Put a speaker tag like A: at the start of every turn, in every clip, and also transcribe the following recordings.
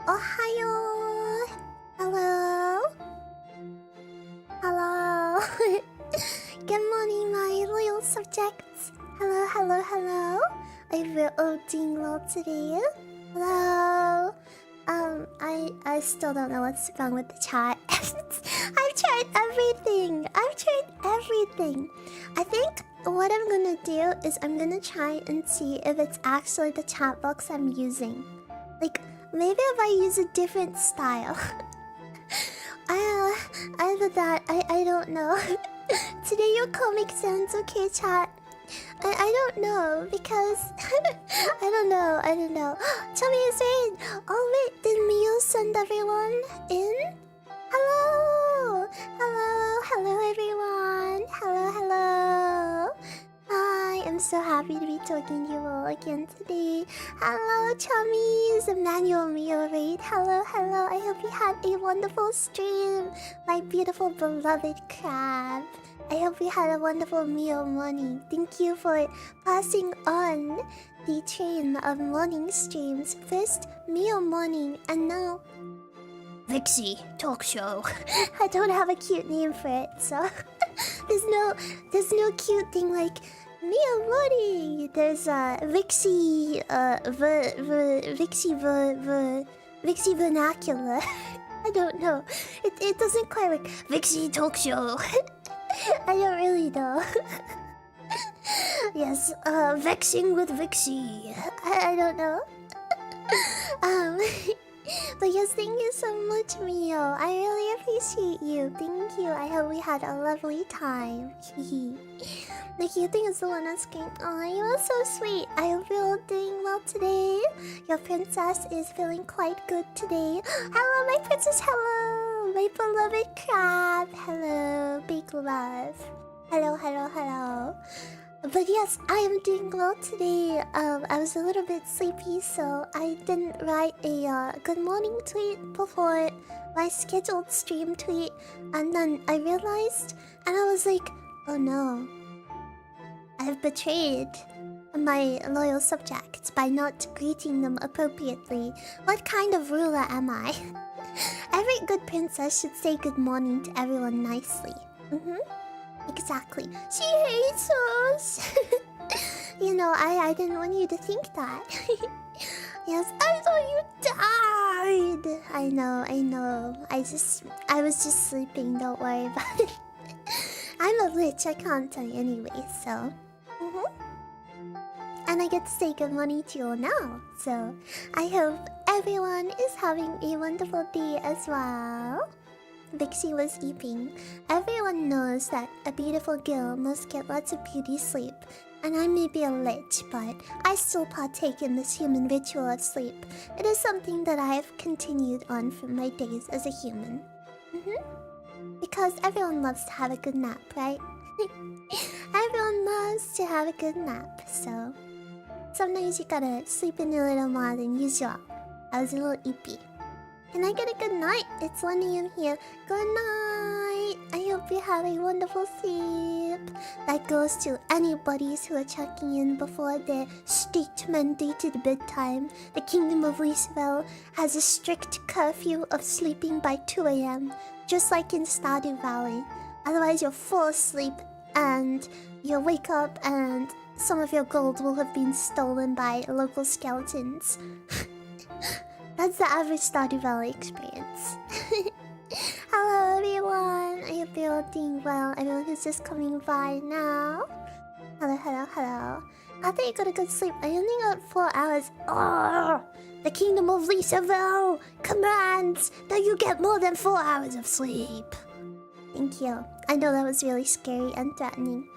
A: Ohio! Hello? Hello? Good morning, my loyal subjects. Hello, hello, hello. I'm doing well today. Hello? I still don't know what's wrong with the chat. I've tried everything. I think what I'm gonna do is I'm gonna try and see if it's actually the chat box I'm using. Like, maybe if I use a different style. Either that, I don't know. Today your comic sounds okay, chat. I don't know, because... I don't know. Tell me it's rain! Oh wait, did Mio send everyone in? Hello! Hello everyone! Hello! Hi, I'm so happy to be talking to you all again today. Hello, chummies! Emmanuel Mio Raid. Hello. I hope you had a wonderful stream, my beautiful beloved crab. I hope you had a wonderful Mio morning. Thank you for passing on the train of morning streams. First, Mio morning, and now... Vixie talk show. I don't have a cute name for it, so... there's no cute thing like... Mio morning! There's Vixie... Vixie vernacular. I don't know. It doesn't quite work. Vixie talk show. I don't really know. Yes, vexing with Vixie. I don't know. But yes, thank you so much, Mio. I really appreciate you. Thank you. I hope we had a lovely time. The cute thing is the one on screen. Oh, you are so sweet. I hope you're all doing well today. Your princess is feeling quite good today. Hello, my princess. Hello, my beloved crab. Hello, big love. Hello. But yes, I am doing well today. I was a little bit sleepy, so I didn't write a good morning tweet before my scheduled stream tweet. And then I realized, and I was like, oh no. I've betrayed my loyal subjects by not greeting them appropriately. What kind of ruler am I? Every good princess should say good morning to everyone nicely. Exactly. She hates us. You know, I didn't want you to think that. Yes, I thought you died. I know. I was just sleeping. Don't worry about it. I'm a lich. I can't tell you anyway, so. And I get to say good morning to you all now. So I hope everyone is having a wonderful day as well. Vixie was eeping. Everyone knows that a beautiful girl must get lots of beauty sleep. And I may be a lich, but I still partake in this human ritual of sleep. It is something that I have continued on from my days as a human. Because everyone loves to have a good nap, right? Everyone loves to have a good nap, so... Sometimes you gotta sleep in a little more than usual. I was a little eepy. Can I get a good night? It's 1 AM here. Good night! I hope you have a wonderful sleep. That goes to anybody who are checking in before their strict mandated bedtime. The Kingdom of Leesville has a strict curfew of sleeping by 2 AM, just like in Stardew Valley. Otherwise you'll fall asleep and you'll wake up and some of your gold will have been stolen by local skeletons. That's the average Stardew Valley experience. Hello everyone, I hope you're all doing well. Everyone who's just coming by now. Hello. After you got a good sleep, I only got 4 hours. Oh, the Kingdom of Leesville commands that you get more than 4 hours of sleep. Thank you. I know that was really scary and threatening.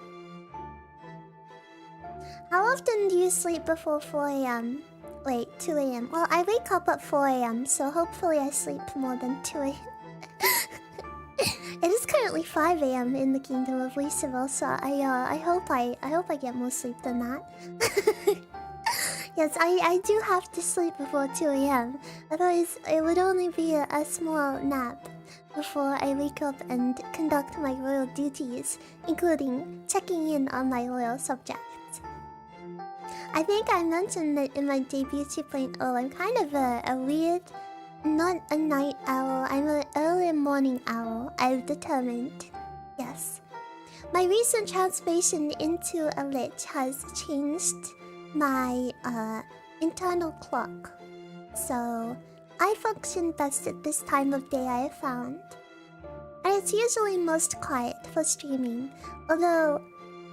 A: How often do you sleep before 4 AM? Wait, 2 AM. Well, I wake up at 4 AM, so hopefully I sleep more than 2 AM. It is currently 5 AM in the Kingdom of Leesville, so I hope I get more sleep than that. Yes, I do have to sleep before 2 AM. Otherwise, it would only be a small nap before I wake up and conduct my royal duties, including checking in on my loyal subjects. I think I mentioned that in my debut 2.0, I'm kind of a weird, not a night owl. I'm an early morning owl. I've determined. Yes. My recent transformation into a lich has changed my internal clock. So I function best at this time of day, I have found. And it's usually most quiet for streaming. Although,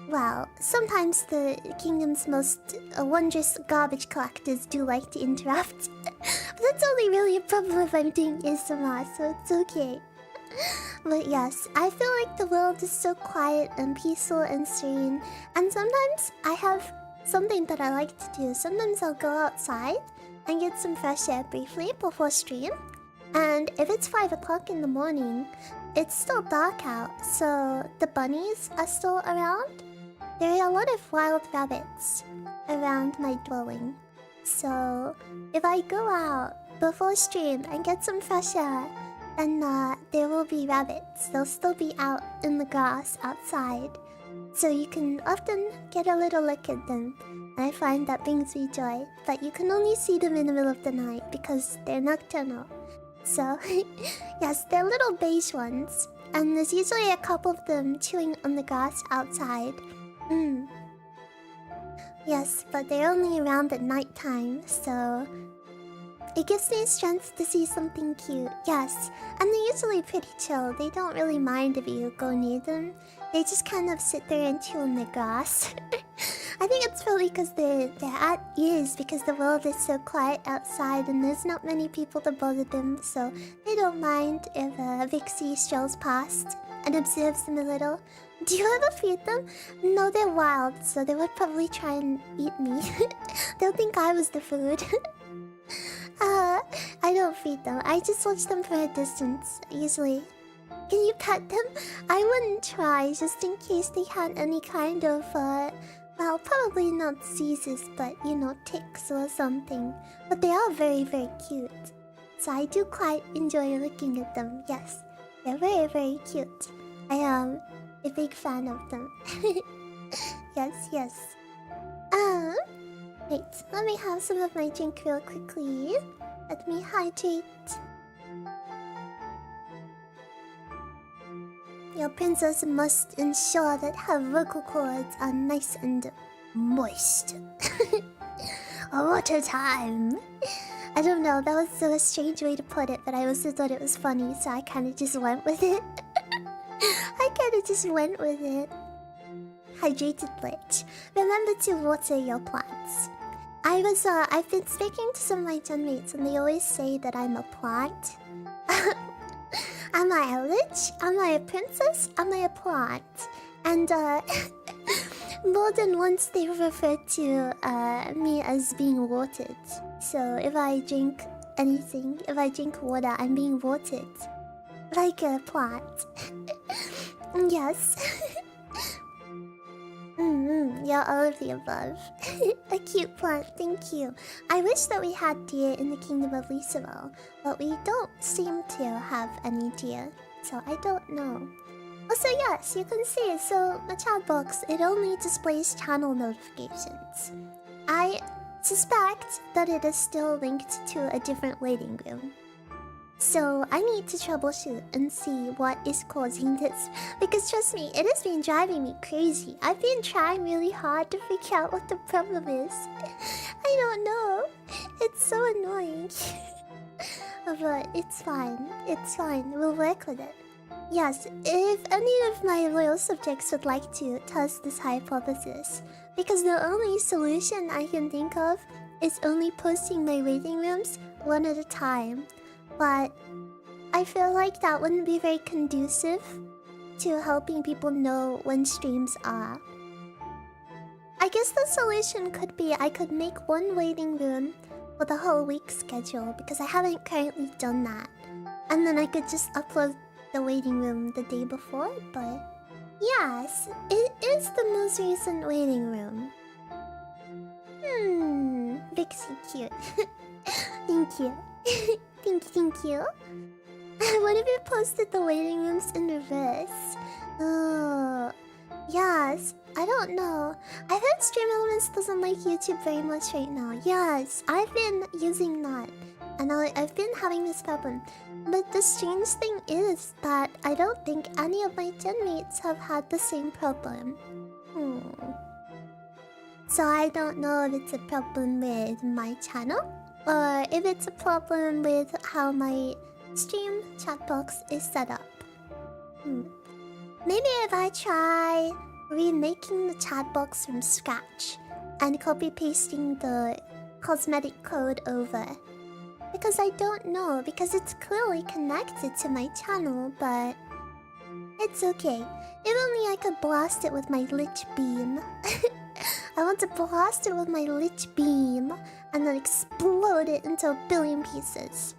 A: well, sometimes the kingdom's most wondrous garbage collectors do like to interrupt. But that's only really a problem if I'm doing ASMR, so it's okay. But yes, I feel like the world is so quiet and peaceful and serene. And sometimes I have something that I like to do. Sometimes I'll go outside and get some fresh air briefly before stream. And if it's 5 o'clock in the morning, it's still dark out, so the bunnies are still around. There are a lot of wild rabbits around my dwelling. So if I go out before stream and get some fresh air, then there will be rabbits. They'll still be out in the grass outside. So you can often get a little look at them. And I find that brings me joy. But you can only see them in the middle of the night because they're nocturnal. So, yes, they're little beige ones. And there's usually a couple of them chewing on the grass outside. Yes, but they're only around at night time, so it gives me strength to see something cute. Yes, and they're usually pretty chill. They don't really mind if you go near them. They just kind of sit there and chew on the grass. I think it's probably because they're at ease because the world is so quiet outside and there's not many people to bother them, so they don't mind if Vixie strolls past and observes them a little. Do you ever feed them? No, they're wild, so they would probably try and eat me. They'll think I was the food. I don't feed them. I just watch them from a distance, usually. Can you pet them? I wouldn't try, just in case they had any kind of, well, probably not diseases, but, you know, ticks or something. But they are very, very cute. So I do quite enjoy looking at them, yes. They're very, very cute. I am a big fan of them. Yes, yes. Wait, let me have some of my drink real quickly. Let me hydrate. Your princess must ensure that her vocal cords are nice and moist. Water time! I don't know, that was a strange way to put it, but I also thought it was funny, so I kinda just went with it. Hydrated lich. Remember to water your plants. I've been speaking to some of my genmates and they always say that I'm a plant. Am I a lich? Am I a princess? Am I a plant? And more than once they refer to me as being watered. So if I drink anything, if I drink water, I'm being watered. Like a plant. Yes. Yeah, all of the above. A cute plant, thank you. I wish that we had deer in the kingdom of Lisabel, but we don't seem to have any deer, so I don't know. Also, yes, you can see, so the chat box, it only displays channel notifications. I suspect that it is still linked to a different waiting room. So I need to troubleshoot and see what is causing this. Because trust me, it has been driving me crazy. I've been trying really hard to figure out what the problem is. I don't know. It's so annoying. But it's fine. It's fine. We'll work with it. Yes, if any of my loyal subjects would like to test this hypothesis. Because the only solution I can think of is only posting my waiting rooms one at a time. But I feel like that wouldn't be very conducive to helping people know when streams are. I guess the solution could be I could make one waiting room for the whole week schedule because I haven't currently done that. And then I could just upload the waiting room the day before, but yes, it is the most recent waiting room. Vixie cute. Thank you. Thank you. What if you posted the waiting rooms in reverse? Oh, yeah, Yes, I don't know. I heard Stream Elements doesn't like YouTube very much right now. Yes, I've been using that. And I've been having this problem. But the strange thing is that I don't think any of my genmates have had the same problem. So I don't know if it's a problem with my channel or if it's a problem with how my stream chat box is set up. Maybe if I try remaking the chat box from scratch and copy pasting the cosmetic code over. Because I don't know, because it's clearly connected to my channel, but it's okay. If only I could blast it with my lich beam. I want to blast it with my lich beam and then explode it into a billion pieces.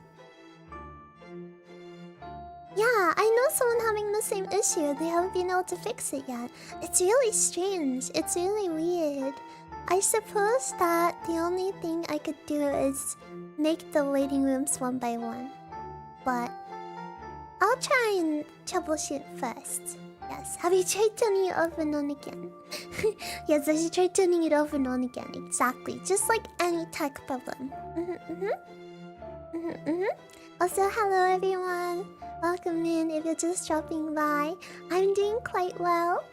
A: Yeah, I know someone having the same issue. They haven't been able to fix it yet. It's really strange. It's really weird. I suppose that the only thing I could do is make the waiting rooms one by one. But I'll try and troubleshoot first. Yes, have you tried turning it off and on again? Yes, I should try turning it off and on again. Exactly, just like any tech problem. Also, hello everyone. Welcome in if you're just dropping by. I'm doing quite well.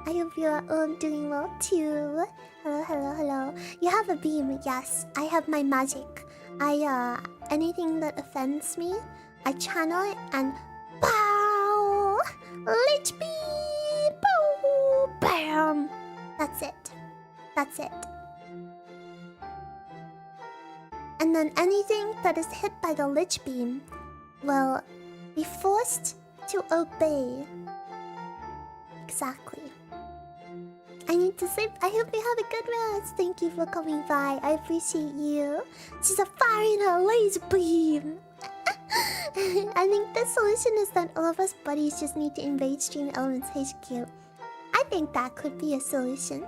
A: I hope you're all doing well too. Hello, hello, hello. You have a beam, yes. I have my magic. Anything that offends me, I channel it and pow! Lich beam! Pow! Bam! That's it. That's it. And then anything that is hit by the lich beam will be forced to obey. Exactly. I need to sleep. I hope you have a good rest. Thank you for coming by. I appreciate you. She's a firing her laser beam. I think the solution is that all of us buddies just need to invade Stream Elements HQ. I think that could be a solution.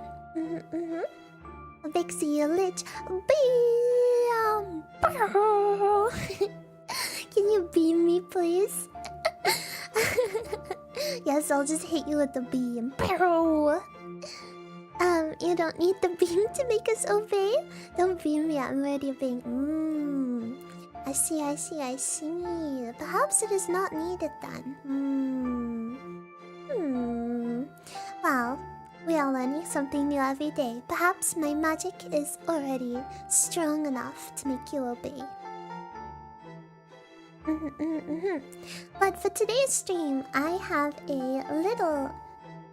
A: Vixie, lich beam. Can you beam me, please? Yes, I'll just hit you with the beam. You don't need the beam to make us obey? Don't beam me, I'm already obeying. I see, I see, I see. Perhaps it is not needed then. Well, we are learning something new every day. Perhaps my magic is already strong enough to make you obey. But for today's stream, I have a little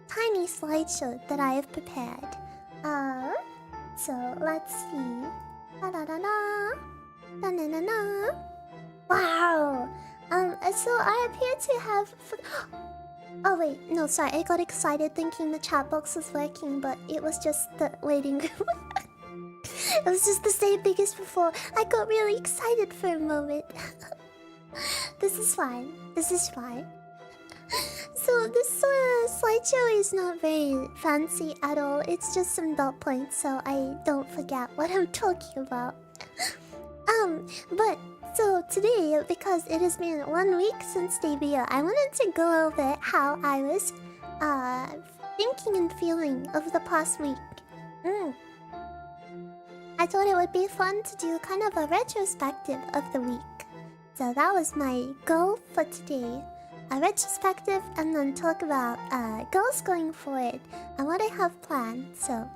A: tiny slideshow that I have prepared. So let's see. Wow. So I appear to have. Oh wait, no, sorry. I got excited thinking the chat box was working, but it was just the waiting room. It was just the same thing as before. I got really excited for a moment. This is fine. This is fine. So this slideshow is not very fancy at all. It's just some dot points, so I don't forget what I'm talking about. But so today, because it has been 1 week since debut, I wanted to go over how I was thinking and feeling over the past week. I thought it would be fun to do kind of a retrospective of the week. So that was my goal for today. A retrospective and then talk about goals going forward and what I have planned. So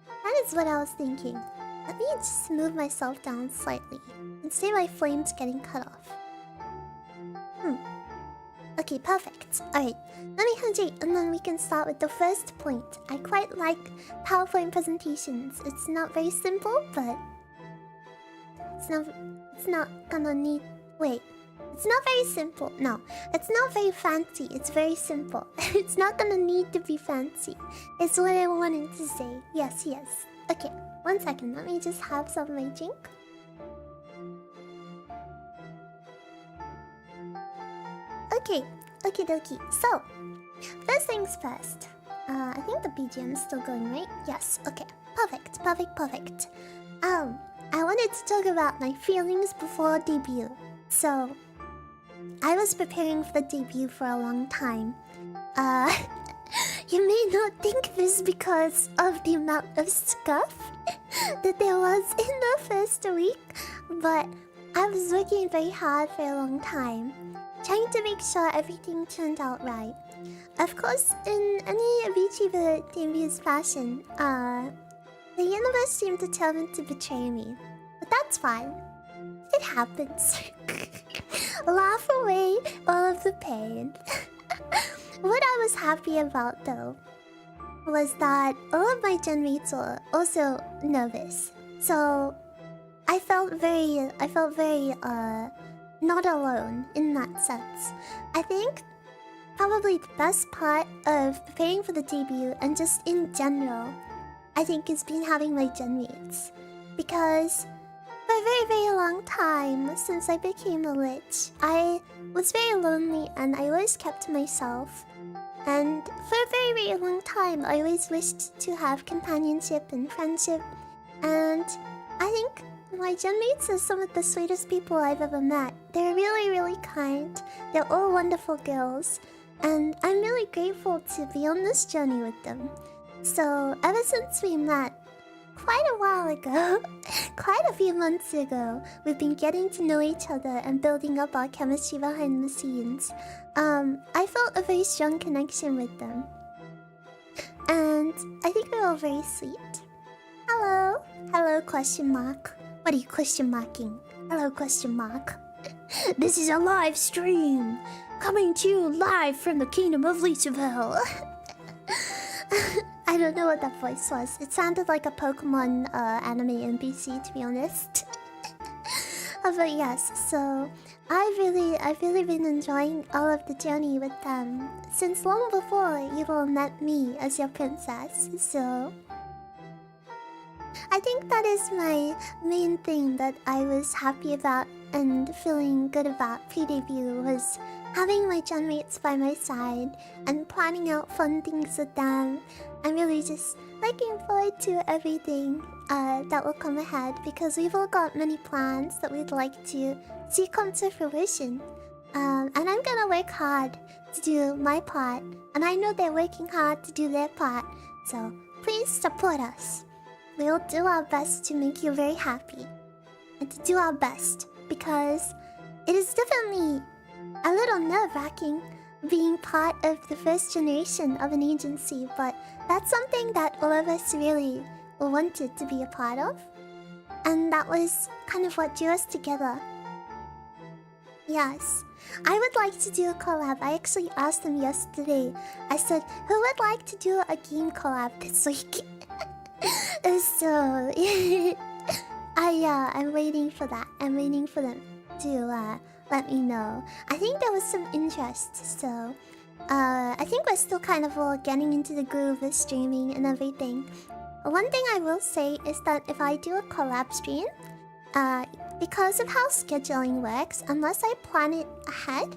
A: that is what I was thinking. Let me just move myself down slightly and see my flames getting cut off. Okay, perfect. Alright, let me hydrate and then we can start with the first point. I quite like PowerPoint presentations. It's not very simple, but it's not gonna need. Wait, it's not very simple. No, it's not very fancy. It's very simple. It's not gonna need to be fancy. It's what I wanted to say. Yes, yes. Okay, 1 second. Let me just have some of my drink. Okay, okie dokie. So, first things first. I think the BGM is still going, right? Yes, okay. Perfect, perfect, perfect. I wanted to talk about my feelings before debut. So, I was preparing for the debut for a long time. You may not think this because of the amount of scuff that there was in the first week, but I was working very hard for a long time, trying to make sure everything turned out right. Of course, in any VTuber TV's fashion, the universe seemed determined to betray me. But that's fine. It happens. Laugh away all of the pain. What I was happy about, though, was that all of my genmates were also nervous. So I felt very not alone in that sense. I think probably the best part of preparing for the debut and just in general, I think, has been having my genmates. Because for a very, very long time, since I became a lich, I was very lonely and I always kept to myself. And for a very, very long time, I always wished to have companionship and friendship. And I think my genmates are some of the sweetest people I've ever met. They're really, really kind. They're all wonderful girls. And I'm really grateful to be on this journey with them. So ever since we met quite a while ago, quite a few months ago, we've been getting to know each other and building up our chemistry behind the scenes. I felt a very strong connection with them. And I think they're all very sweet. Hello? Hello, question mark. What are you question marking? Hello, question mark. This is a live stream, coming to you live from the kingdom of Leechville. I don't know what that voice was. It sounded like a Pokemon anime NPC, to be honest. But yes, so I've really been enjoying all of the journey with them since long before you all met me as your princess. So I think that is my main thing that I was happy about and feeling good about pre-debut, was having my genmates by my side and planning out fun things with them. I'm really just looking forward to everything that will come ahead, because we've all got many plans that we'd like to see come to fruition. And I'm gonna work hard to do my part, and I know they're working hard to do their part, so please support us. We'll do our best to make you very happy, and to do our best, because it is definitely a little nerve-wracking being part of the first generation of an agency, but that's something that all of us really wanted to be a part of, and that was kind of what drew us together. Yes, I would like to do a collab. I actually asked them yesterday. I said, who would like to do a game collab this week? So I'm waiting for that. I'm waiting for them to let me know. I think there was some interest, so I think we're still kind of all getting into the groove of streaming and everything. One thing I will say is that if I do a collab stream, because of how scheduling works, unless I plan it ahead,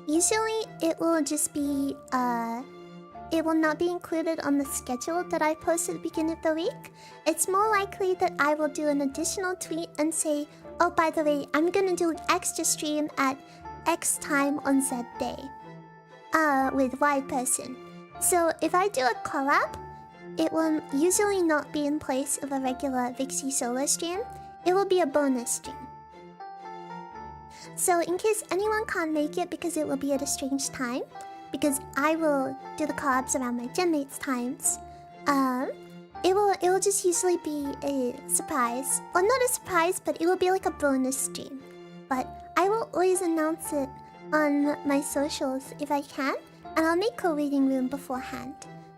A: usually it will just be it will not be included on the schedule that I post at the beginning of the week. It's more likely that I will do an additional tweet and say, oh, by the way, I'm gonna do an extra stream at X time on Z day with Y person. So if I do a collab, it will usually not be in place of a regular Vixie solo stream. It will be a bonus stream. So in case anyone can't make it because it will be at a strange time, because I will do the collabs around my genmates times, it will just usually be a surprise. Well, not a surprise, but it will be like a bonus stream. But I will always announce it on my socials if I can, and I'll make a waiting room beforehand.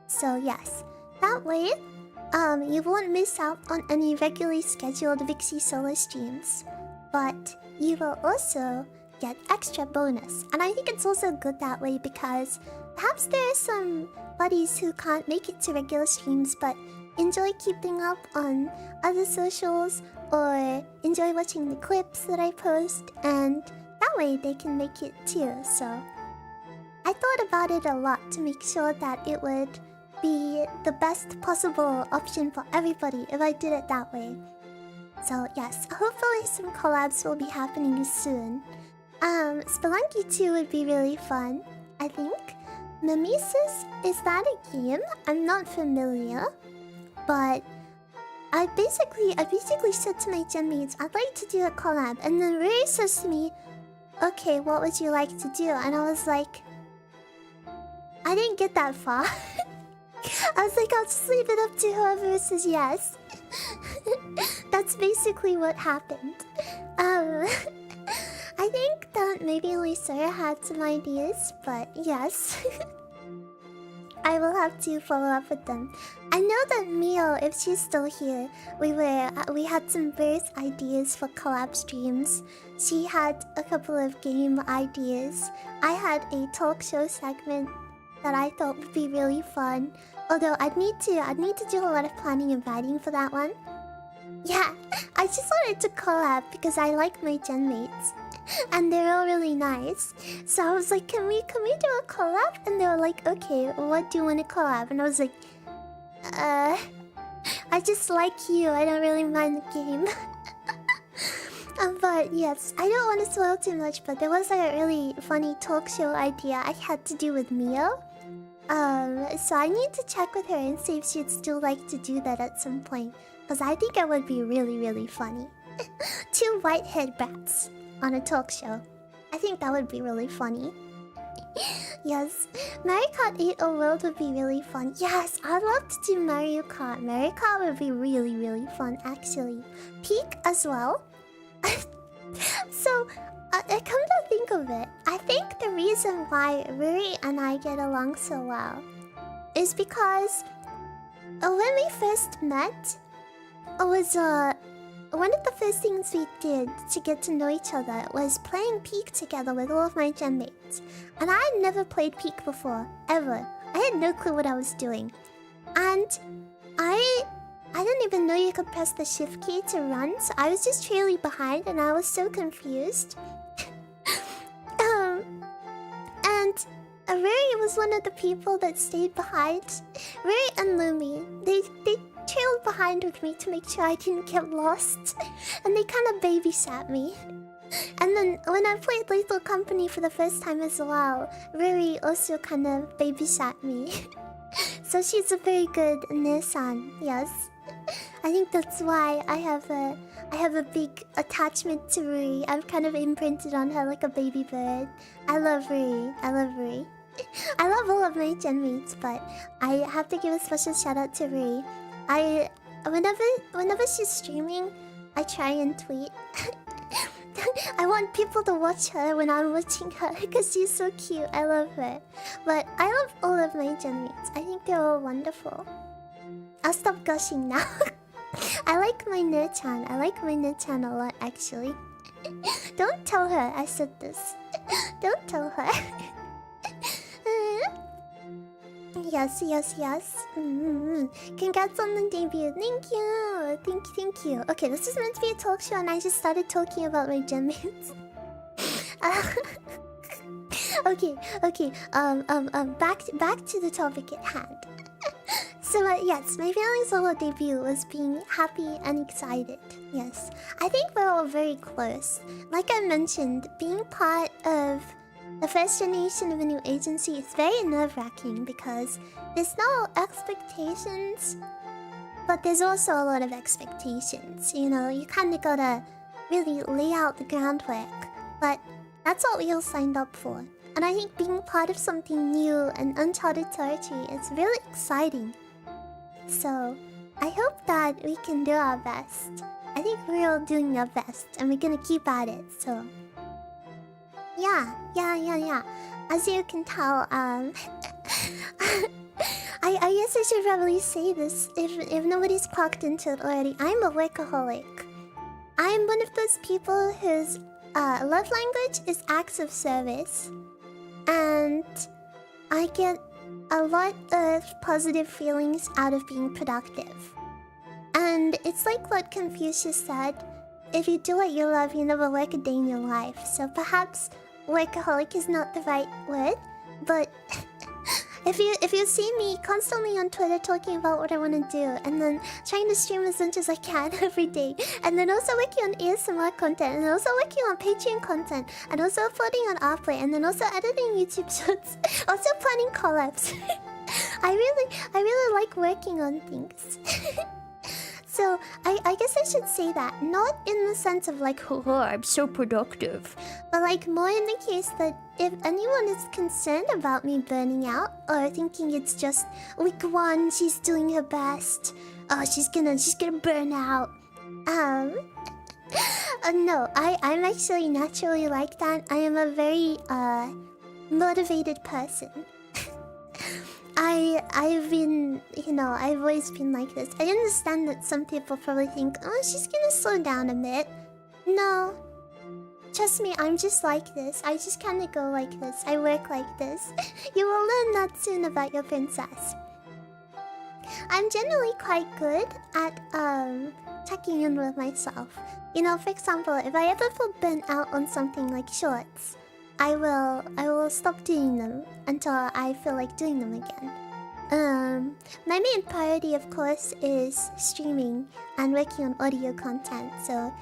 A: So yes, that way, you won't miss out on any regularly scheduled Vixie solo streams, but you will also get extra bonus. And I think it's also good that way, because perhaps there are some buddies who can't make it to regular streams but enjoy keeping up on other socials or enjoy watching the clips that I post, and that way they can make it too. So I thought about it a lot to make sure that it would be the best possible option for everybody if I did it that way. So yes, hopefully some collabs will be happening soon. Spelunky 2 would be really fun, I think. Mimesis, is that a game? I'm not familiar, but I basically said to my genmates, I'd like to do a collab, and then Ray says to me, okay, what would you like to do? And I was like, I didn't get that far. I was like, I'll just leave it up to whoever says yes. That's basically what happened. I think that maybe Lisa had some ideas, but yes. I will have to follow up with them. I know that Mio, if she's still here, we had some various ideas for collab streams. She had a couple of game ideas. I had a talk show segment that I thought would be really fun. Although I'd need to do a lot of planning and writing for that one. Yeah, I just wanted to collab because I like my genmates. And they're all really nice. So I was like, can we do a collab? And they were like, okay, what do you want to collab? And I was like, I just like you. I don't really mind the game. But yes, I don't want to spoil too much, but there was a really funny talk show idea I had to do with Mio. So I need to check with her and see if she'd still like to do that at some point. Because I think it would be really, really funny. 2 white-haired brats on a talk show. I think that would be really funny. Yes, Mario Kart 8 World would be really fun. Yes, I'd love to do Mario Kart. Mario Kart would be really, really fun, actually. Peak as well. So, come to think of it, I think the reason why Ruri and I get along so well is because when we first met, it was one of the first things we did to get to know each other was playing Peak together with all of my genmates. And I had never played Peak before, ever. I had no clue what I was doing. And I didn't even know you could press the shift key to run, so I was just trailing behind and I was so confused. And Ruri was one of the people that stayed behind. Ruri and Lumi, they trailed behind with me to make sure I didn't get lost. And they kind of babysat me. And then when I played Lethal Company for the first time as well, Ruri also kind of babysat me. So she's a very good Nissan, yes. I think that's why I have a big attachment to Ruri. I've kind of imprinted on her like a baby bird. I love Ruri. I love Ruri. I love all of my genmates, but I have to give a special shout out to Ruri. Whenever she's streaming, I try and tweet. I want people to watch her when I'm watching her because she's so cute. I love her. But I love all of my genmates. I think they're all wonderful. I'll stop gushing now. I like my Ner-chan. I like my Ner-chan a lot, actually. Don't tell her I said this. Don't tell her. Yes. Congrats on the debut. Thank you. Okay, this is meant to be a talk show and I just started talking about my genmates. Okay. Back to the topic at hand. So yes, my feelings on the debut was being happy and excited. Yes, I think we're all very close. Like I mentioned, being part of the first generation of a new agency is very nerve-wracking because there's no expectations, but there's also a lot of expectations. You know, you kind of gotta really lay out the groundwork, but that's what we all signed up for. And I think being part of something new and uncharted territory is really exciting. So, I hope that we can do our best. I think we're all doing our best, and we're gonna keep at it, so... Yeah. As you can tell, I guess I should probably say this if nobody's clocked into it already. I'm a workaholic. I'm one of those people whose love language is acts of service. And I get a lot of positive feelings out of being productive. And it's like what Confucius said, if you do what you love, you never work a day in your life. So perhaps workaholic is not the right word, but if you see me constantly on Twitter talking about what I want to do, and then trying to stream as much as I can every day, and then also working on ASMR content, and also working on Patreon content, and also uploading on Offplay, and then also editing YouTube shorts, also planning collabs. I really like working on things. So I guess I should say that, not in the sense of like, oh, I'm so productive, but like more in the case that if anyone is concerned about me burning out or thinking it's just week 1, she's doing her best, oh, she's gonna burn out. No, I'm actually naturally like that. I am a very motivated person. I've been, I've always been like this. I understand that some people probably think, oh, she's gonna slow down a bit. No. Trust me, I'm just like this. I just kinda go like this. I work like this. You will learn that soon about your princess. I'm generally quite good at, checking in with myself. For example, if I ever feel burnt out on something like shorts, I will stop doing them until I feel like doing them again. My main priority, of course, is streaming and working on audio content. So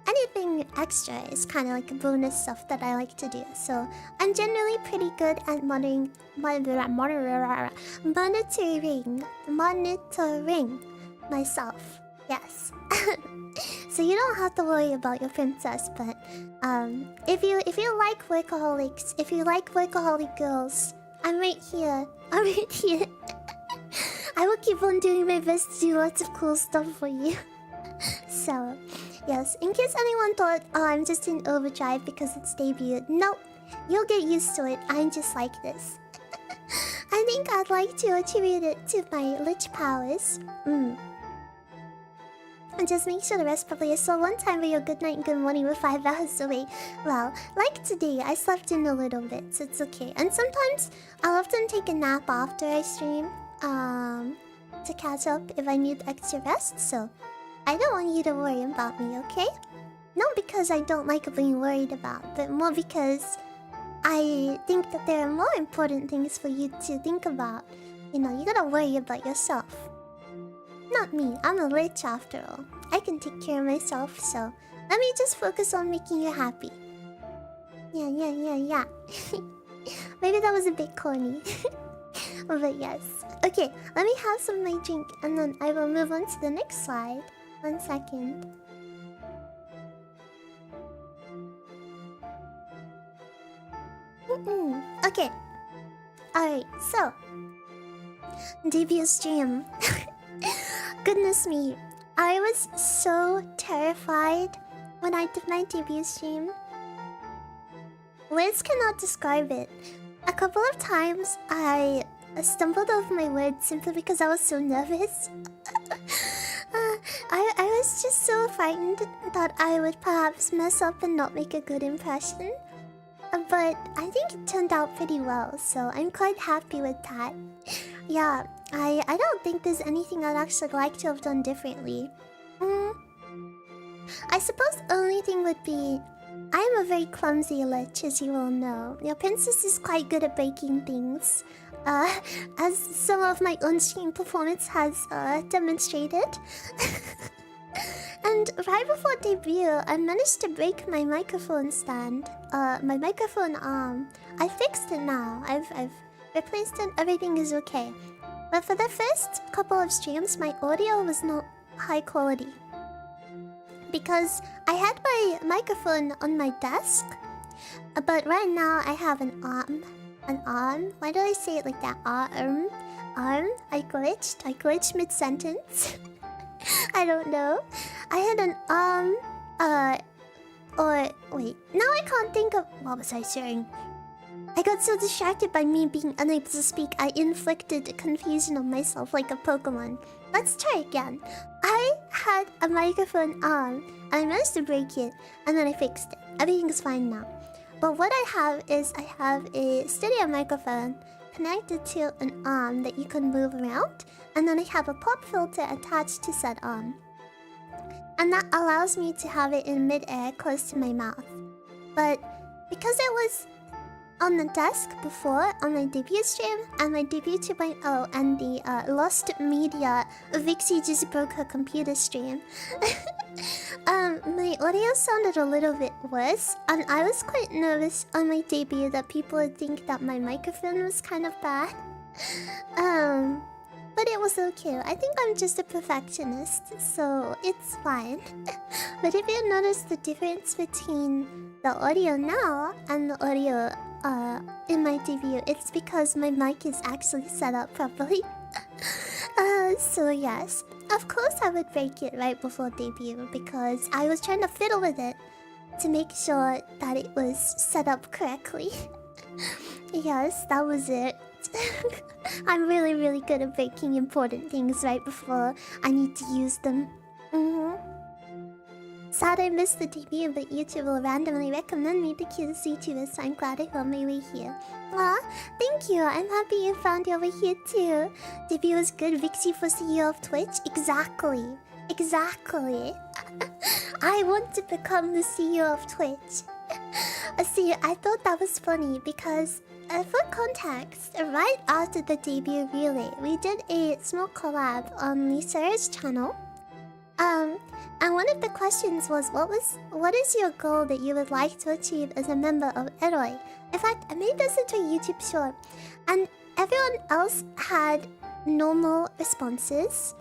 A: anything extra is kind of like a bonus stuff that I like to do. So I'm generally pretty good at monitoring myself. Yes. So you don't have to worry about your princess, but if you like workaholics, if you like workaholic girls, I'm right here. I'm right here. I will keep on doing my best to do lots of cool stuff for you. So, yes, in case anyone thought, oh, I'm just in overdrive because it's debuted. Nope, you'll get used to it. I'm just like this. I think I'd like to attribute it to my lich powers. And just make sure the rest properly. I saw one time where your good night and good morning were 5 hours away. Well, like today, I slept in a little bit, so it's okay. And sometimes I'll often take a nap after I stream, to catch up if I need extra rest. So I don't want you to worry about me, okay? Not because I don't like being worried about, but more because I think that there are more important things for you to think about. You gotta worry about yourself. Not me, I'm a lich after all. I can take care of myself, so let me just focus on making you happy. Yeah. Maybe that was a bit corny. But yes. Okay, let me have some of my drink and then I will move on to the next slide. 1 second. Okay. Alright, so debut stream. Goodness me, I was so terrified when I did my debut stream. Words cannot describe it. A couple of times I stumbled over my words simply because I was so nervous. I was just so frightened that I would perhaps mess up and not make a good impression. But I think it turned out pretty well, so I'm quite happy with that. Yeah, I don't think there's anything I'd actually like to have done differently. I suppose the only thing would be, I am a very clumsy lich, as you all know. Your princess is quite good at breaking things, as some of my on-stream performance has demonstrated. And right before debut, I managed to break my microphone stand, my microphone arm. I fixed it now. I've replaced it. Everything is okay. But for the first couple of streams, my audio was not high quality because I had my microphone on my desk. But right now, I have an arm. An arm? Why did I say it like that? Arm? I glitched mid-sentence. I don't know. I had an wait. Now I can't think of... What was I saying? I got so distracted by me being unable to speak, I inflicted confusion on myself like a Pokemon. Let's try again. I had a microphone arm, and I managed to break it, and then I fixed it. Everything's fine now. But what I have is, I have a stereo microphone connected to an arm that you can move around, and then I have a pop filter attached to said arm. And that allows me to have it in mid-air close to my mouth. But because it was on the desk before on my debut stream and my debut 2.0 and the Lost Media Vixie just broke her computer stream. My audio sounded a little bit worse, and I was quite nervous on my debut that people would think that my microphone was kind of bad. But it was okay. I think I'm just a perfectionist, so it's fine. But if you notice the difference between the audio now and the audio in my debut, it's because my mic is actually set up properly. So yes, of course I would break it right before debut because I was trying to fiddle with it to make sure that it was set up correctly. Yes, that was it. I'm really, really good at breaking important things right before I need to use them. Sad I missed the debut, but YouTube will randomly recommend me to cutest YouTubers, so I'm glad I found my way here. Aw, thank you. I'm happy you found your way here too. Debut was good. Vixie for CEO of Twitch. Exactly. Exactly. I want to become the CEO of Twitch. See, I thought that was funny because, for context, right after the debut relay, we did a small collab on Lisa's channel. And one of the questions was, what is your goal that you would like to achieve as a member of E-roi? In fact, I made this into a YouTube short, and everyone else had normal responses,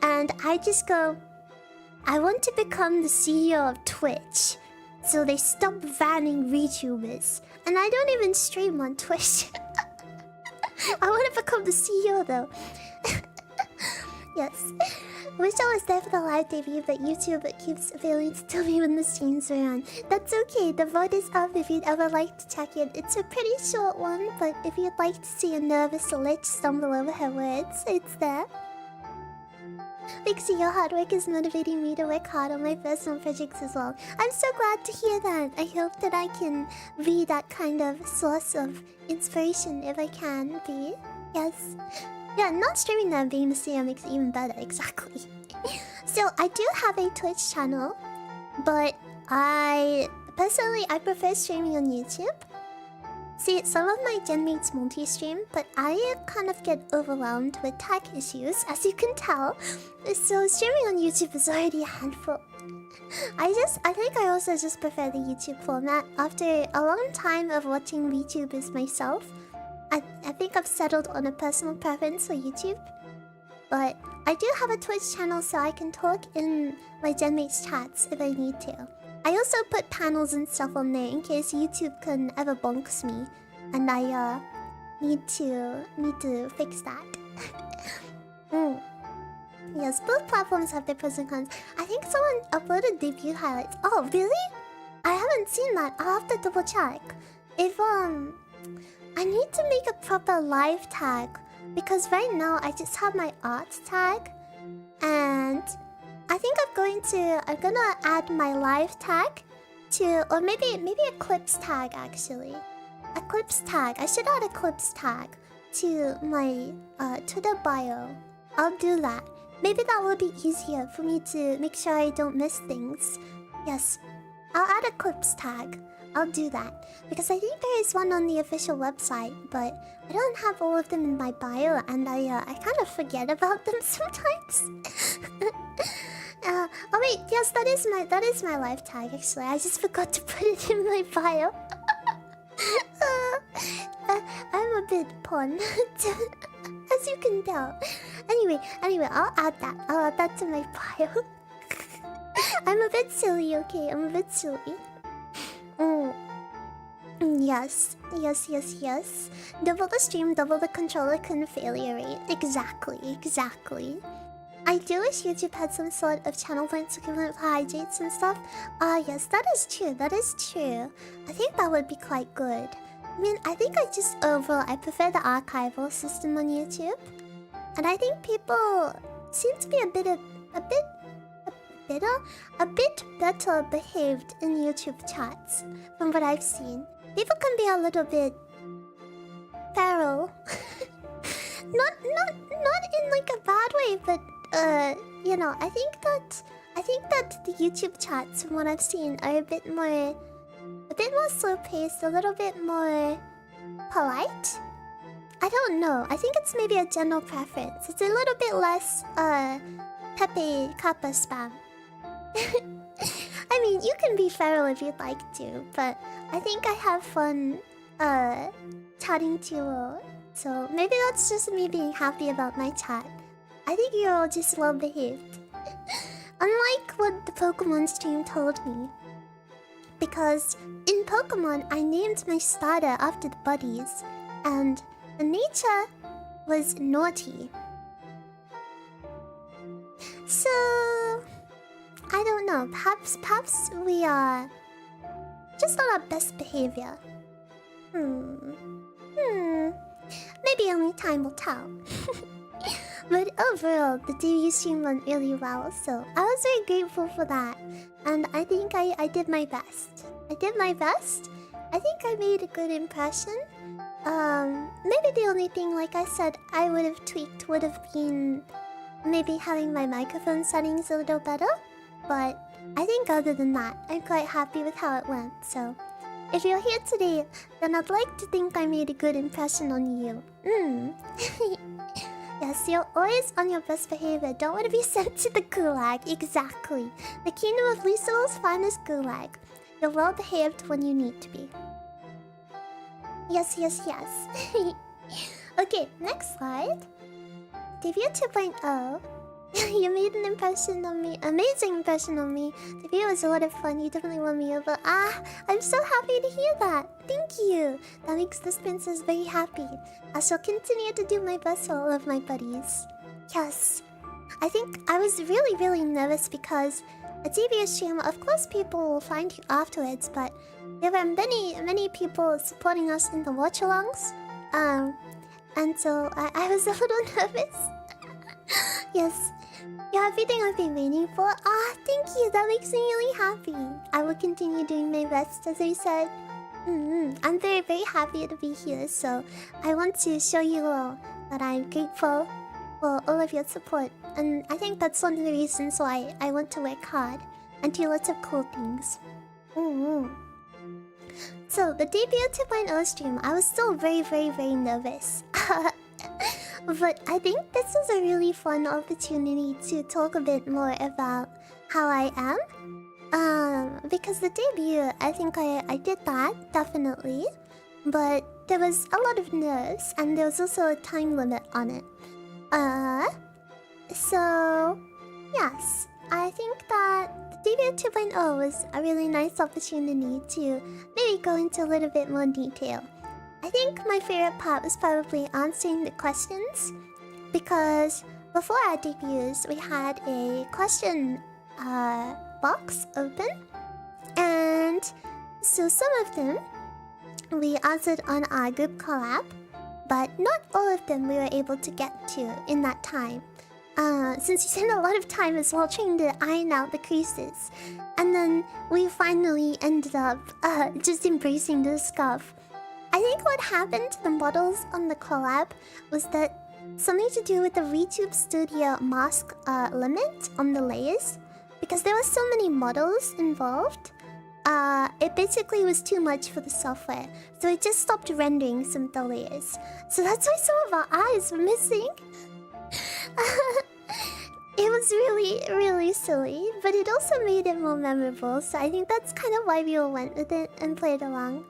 A: and I just go, I want to become the CEO of Twitch, so they stop banning VTubers, and I don't even stream on Twitch. I want to become the CEO though. Yes. Wish I was there for the live debut, but YouTube keeps failing to tell me when the streams are on. That's okay, the vote is up if you'd ever like to check it. It's a pretty short one, but if you'd like to see a nervous lich stumble over her words, it's there. Vixie, your hard work is motivating me to work hard on my personal projects as well. I'm so glad to hear that. I hope that I can be that kind of source of inspiration if I can be. Yes. Yeah, not streaming that being the CEO makes it even better, exactly. So, I do have a Twitch channel, but personally, I prefer streaming on YouTube. See, some of my gen mates multi-stream, but I kind of get overwhelmed with tech issues, as you can tell. So, streaming on YouTube is already a handful. I think I also just prefer the YouTube format. After a long time of watching VTubers myself, I think I've settled on a personal preference for YouTube. But I do have a Twitch channel so I can talk in my genmates chats if I need to. I also put panels and stuff on there in case YouTube can ever bonks me. And I need to fix that. Yes, both platforms have their pros and cons. I think someone uploaded debut highlights. Oh, really? I haven't seen that. I'll have to double check. If I need to make a proper live tag because right now I just have my art tag, and I think I'm gonna add my live tag to, or maybe a clips tag actually. A clips tag. I should add a clips tag to my Twitter bio. I'll do that. Maybe that will be easier for me to make sure I don't miss things. Yes, I'll add a clips tag. I'll do that. Because I think there is one on the official website, but I don't have all of them in my bio, and I kind of forget about them sometimes. Oh wait, yes, that is my live tag actually. I just forgot to put it in my bio. I'm a bit pun, as you can tell. Anyway, I'll add that to my bio. I'm a bit silly, okay? I'm a bit silly. Yes. Double the stream, double the controller couldn't failure rate. Exactly. I do wish YouTube had some sort of channel points equivalent for hydrates and stuff. Yes, that is true. I think that would be quite good. I mean, I think I prefer the archival system on YouTube. And I think people seem to be a bit better behaved in YouTube chats from what I've seen. People can be a little bit feral. not in like a bad way, but you know, I think that the YouTube chats from what I've seen are a bit more slow paced, a little bit more polite? I don't know. I think it's maybe a general preference. It's a little bit less Pepe Kappa spam. I mean, you can be feral if you'd like to, but I think I have fun chatting to you all. So maybe that's just me being happy about my chat. I think you're all just well behaved. Unlike what the Pokemon stream told me. Because in Pokemon, I named my starter after the buddies, and the nature was naughty. So I don't know. Perhaps we are just on our best behavior. Maybe only time will tell. But overall, the debut stream went really well, so I was very grateful for that. And I think I did my best. I did my best. I think I made a good impression. Maybe the only thing, like I said, I would have tweaked would have been maybe having my microphone settings a little better. But I think other than that, I'm quite happy with how it went. So if you're here today, then I'd like to think I made a good impression on you. Yes, you're always on your best behavior. Don't want to be sent to the gulag. Exactly. The kingdom of Lisel's finest gulag. You're well behaved when you need to be. Yes. Okay, next slide. Debut 2.0. You made an impression on me. Amazing impression on me. Debut was a lot of fun. You definitely won me over. I'm so happy to hear that. Thank you. That makes this princess very happy. I shall continue to do my best for all of my buddies. Yes. I think I was really nervous because a debut stream, of course people will find you afterwards, but there were many people supporting us in the watch-alongs. And so I was a little nervous. Yes. You're everything I've been waiting for. Thank you. That makes me really happy. I will continue doing my best, as I said. I'm very happy to be here, so I want to show you all that I'm grateful for all of your support. And I think that's one of the reasons why I want to work hard and do lots of cool things. So, the debut 2.0 stream, I was still very nervous. But I think this was a really fun opportunity to talk a bit more about how I am. Because the debut, I think I did that, definitely. But there was a lot of nerves, and there was also a time limit on it. So, yes. I think that the debut 2.0 was a really nice opportunity to maybe go into a little bit more detail. I think my favorite part was probably answering the questions, because before our debuts we had a question box open, and so some of them we answered on our group collab, but not all of them we were able to get to in that time. Since we spent a lot of time as well trying to iron out the creases, and then we finally ended up just embracing the scuff. I think what happened to the models on the collab was that something to do with the VTube Studio mask limit on the layers. Because there were so many models involved, it basically was too much for the software. So it just stopped rendering some of the layers. So that's why some of our eyes were missing. It was really silly, but it also made it more memorable. So I think that's kind of why we all went with it and played along.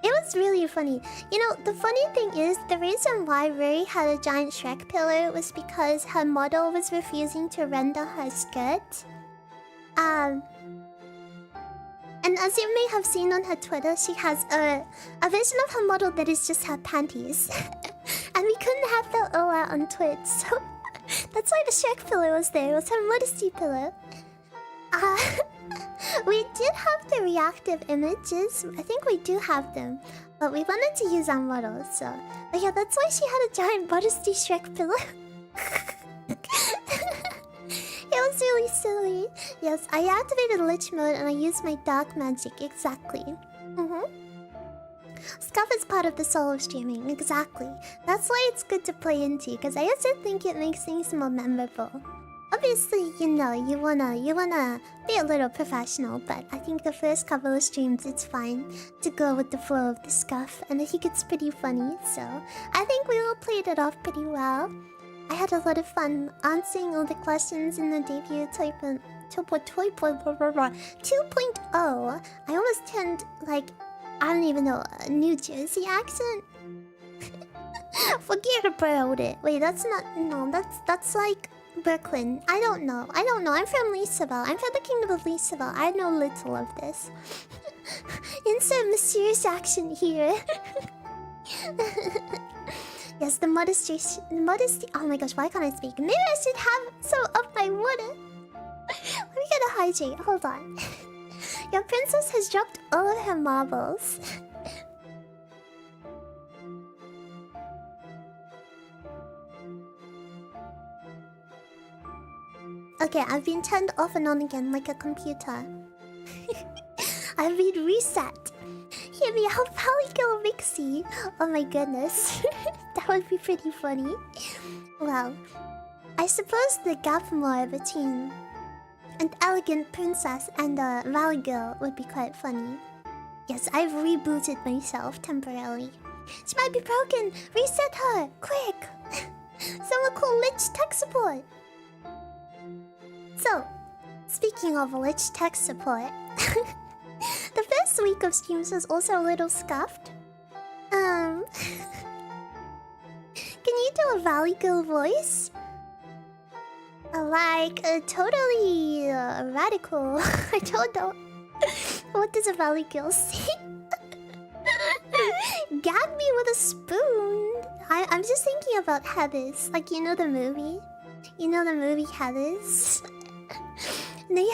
A: It was really funny. You know, the funny thing is, the reason why Ruri had a giant Shrek pillar was because her model was refusing to render her skirt. And as you may have seen on her Twitter, she has a version of her model that is just her panties. And we couldn't have that all out on Twitch, so that's why the Shrek pillar was there. It was her modesty pillar. We did have the reactive images. I think we do have them. But we wanted to use our models, so... But yeah, that's why she had a giant modesty Shrek pillar. It was really silly. Yes, I activated Lich mode and I used my dark magic, exactly. Scuff is part of the solo streaming, exactly. That's why it's good to play into, because I also think it makes things more memorable. Obviously, you know, you wanna be a little professional, but I think the first couple of streams it's fine to go with the flow of the stuff, and I think it's pretty funny, so I think we all played it off pretty well. I had a lot of fun answering all the questions in the debut 2.0. I almost turned, like, I don't even know, a New Jersey accent? Forget about it. Wait, that's not... No, that's like Brooklyn. I don't know. I'm from Lisabelle. I'm from the Kingdom of Lisabelle. I know little of this. Insert mysterious accent here. Yes, the modesty... Oh my gosh, why can't I speak? Maybe I should have some of my water. Let me get a hydrate. Hold on. Your princess has dropped all of her marbles. Okay, I've been turned off and on again like a computer. I've been reset. Hear me out, Polykill Vixie. Oh my goodness. That would be pretty funny. Well, I suppose the gap more between an elegant princess and a valley girl would be quite funny. Yes, I've rebooted myself temporarily. She might be broken. Reset her, quick. Someone call Lich tech support. So, speaking of Lich tech support, the first week of streams was also a little scuffed. Can you do a Valley Girl voice? Like, totally radical. I don't know. What does a Valley Girl say? Gag me with a spoon. I'm just thinking about Heathers. Like, you know the movie? You know the movie Heathers? They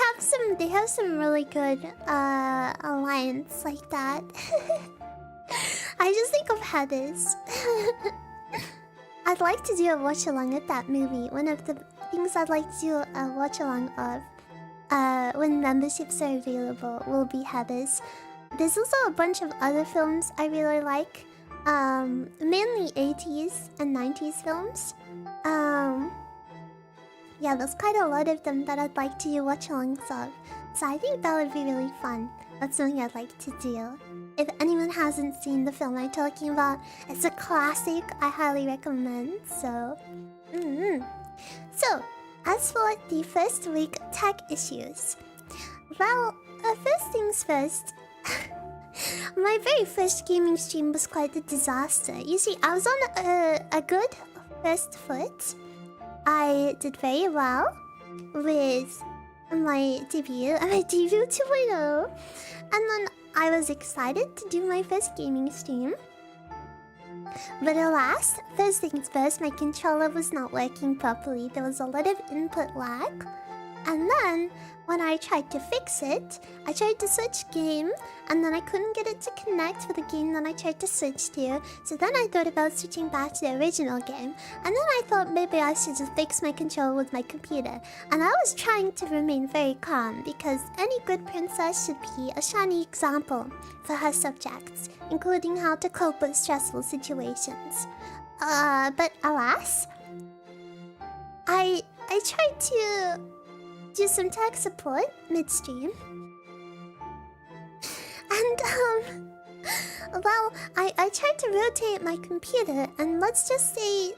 A: have some really good alliance like that. I just think of Heathers. I'd like to do a watch along with that movie. One of the things I'd like to do a watch along of when memberships are available will be Heathers. There's also a bunch of other films I really like. Mainly 80s and 90s films. Yeah, there's quite a lot of them that I'd like to do watch-alongs of. So I think that would be really fun. That's something I'd like to do. If anyone hasn't seen the film I'm talking about, it's a classic I highly recommend, so... So, as for the first week tech issues... Well, first things first... My very first gaming stream was quite a disaster. You see, I was on a good first foot. I did very well with my debut 2.0. And then I was excited to do my first gaming stream. But alas, first things first, my controller was not working properly. There was a lot of input lag. And then, when I tried to fix it, I tried to switch game, and then I couldn't get it to connect with the game that I tried to switch to. So then I thought about switching back to the original game, and then I thought maybe I should just fix my controller with my computer. And I was trying to remain very calm, because any good princess should be a shining example for her subjects, including how to cope with stressful situations. But alas, I tried to do some tech support midstream. And well, I tried to rotate my computer, and let's say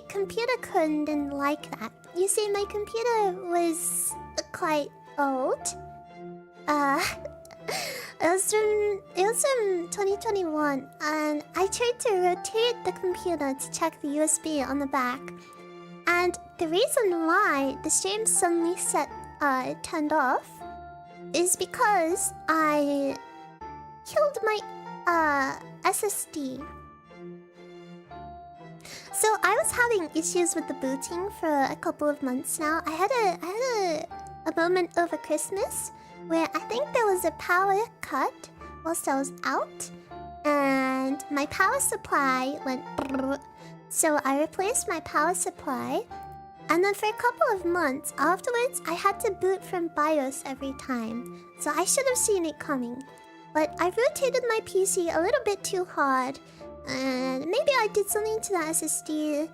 A: computer didn't like that. You see, my computer was quite old. It was from 2021, and I tried to rotate the computer to check the USB on the back. And the reason why the stream suddenly turned off is because I killed my SSD. So I was having issues with the booting for a couple of months now. I had a moment over Christmas where I think there was a power cut whilst I was out, and my power supply went brrr. So I replaced my power supply, and then for a couple of months afterwards, I had to boot from BIOS every time. So I should have seen it coming. But I rotated my PC a little bit too hard, and maybe I did something to the SSD,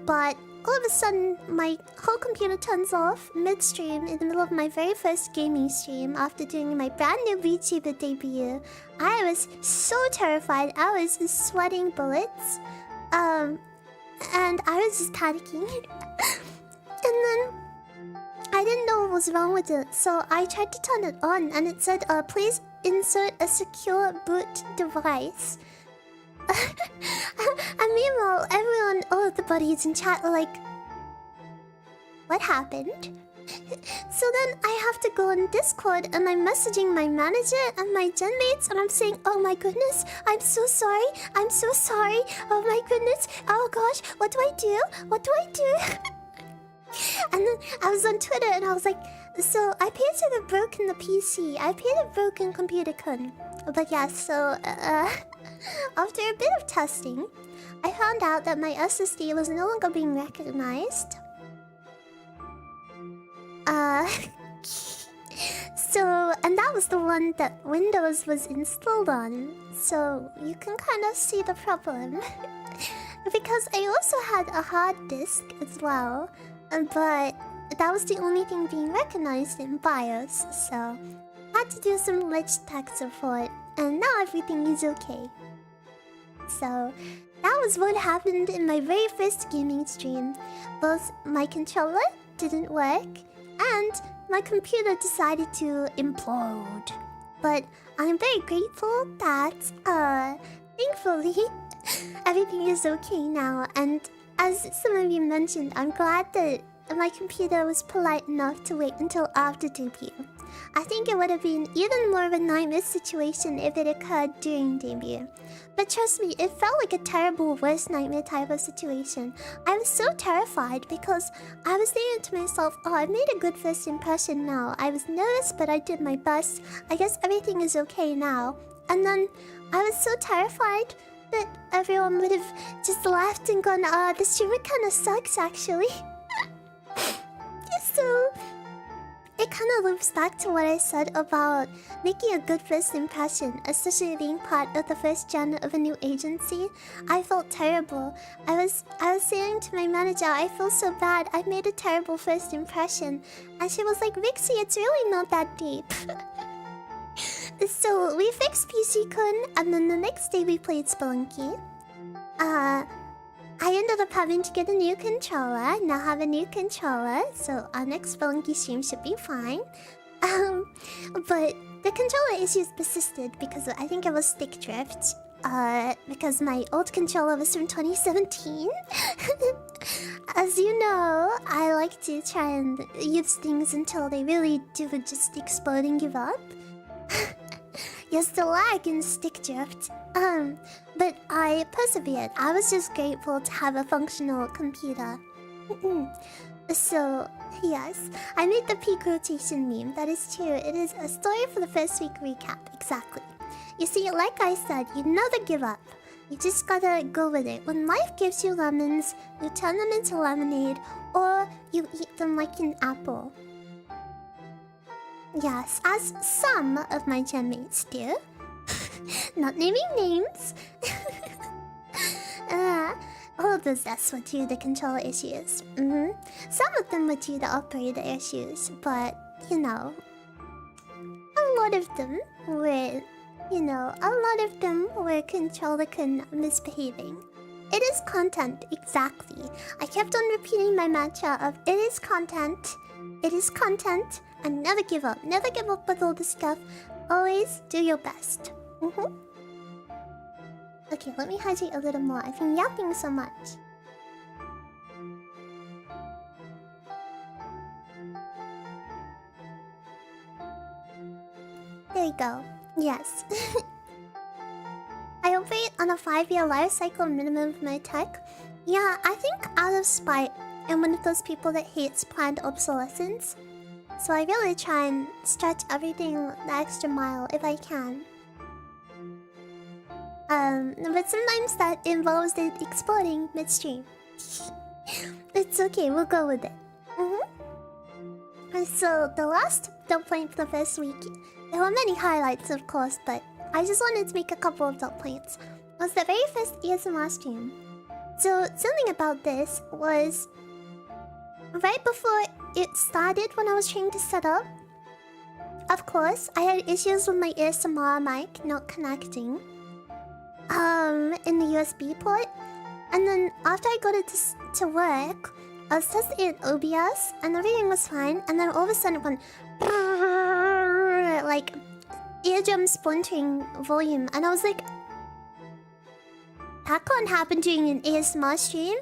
A: but all of a sudden, my whole computer turns off mid-stream in the middle of my very first gaming stream after doing my brand new VTuber debut. I was so terrified. I was sweating bullets. And I was just panicking. And then I didn't know what was wrong with it, so I tried to turn it on, and it said, please insert a secure boot device. And meanwhile, everyone, all of the buddies in chat were like, what happened? So then I have to go on Discord, and I'm messaging my manager and my genmates, and I'm saying, oh my goodness, I'm so sorry, I'm so sorry, oh my goodness, oh gosh, what do I do? What do I do? And then I was on Twitter, and I was like, so I paid to have broken the PC, I paid to have broken computer kun. But yeah, so after a bit of testing, I found out that my SSD was no longer being recognized. And that was the one that Windows was installed on. So you can kind of see the problem. Because I also had a hard disk as well. But that was the only thing being recognized in BIOS. So I had to do some glitch tech support. And now everything is okay. So that was what happened in my very first gaming stream. Both my controller didn't work, and my computer decided to implode. But I'm very grateful that, thankfully, everything is okay now. And as some of you mentioned, I'm glad that my computer was polite enough to wait until after debut. I think it would have been even more of a nightmare situation if it occurred during debut. But trust me, it felt like a terrible worst nightmare type of situation. I was so terrified because I was thinking to myself, oh, I've made a good first impression now. I was nervous, but I did my best. I guess everything is okay now. And then I was so terrified that everyone would have just laughed and gone, the streamer kind of sucks actually. So it kind of loops back to what I said about making a good first impression, especially being part of the first gen of a new agency. I felt terrible. I was saying to my manager, I feel so bad. I made a terrible first impression. And she was like, Vixie, it's really not that deep. So we fixed PC-kun, and then the next day we played Spelunky. I ended up having to get a new controller. Now have a new controller, so our next Spelunky stream should be fine. But the controller issues persisted because I think it was stick drift. Because my old controller was from 2017. As you know, I like to try and use things until they really do just explode and give up. Yes, the lag and stick drift. But I persevered. I was just grateful to have a functional computer. So, yes, I made the peak rotation meme. That is true. It is a story for the first week recap. Exactly. You see, like I said, you never give up. You just gotta go with it. When life gives you lemons, you turn them into lemonade, or you eat them like an apple. Yes, as some of my genmates do. Not naming names. All of those deaths were due to controller issues. Some of them were due to operator issues, but, you know, a lot of them were, controller misbehaving. It is content, exactly. I kept on repeating my mantra of, it is content. It is content. And never give up. Never give up with all this stuff. Always do your best. Okay, let me hydrate a little more. I've been yapping so much. There you go. Yes. I operate on a 5-year life cycle minimum of my tech. Yeah, I think out of spite, I'm one of those people that hates planned obsolescence. So I really try and stretch everything the extra mile if I can. But sometimes that involves it exploding midstream. It's okay, we'll go with it. And so the last dub point for the first week, there were many highlights of course, but I just wanted to make a couple of dub points. It was the very first ASMR stream. So something about this was right before it started, when I was trying to set up, of course, I had issues with my ASMR mic not connecting in the USB port. And then after I got it to work, I was testing it in OBS and everything was fine. And then all of a sudden it went like eardrum splintering volume. And I was like, that can't happen during an ASMR stream.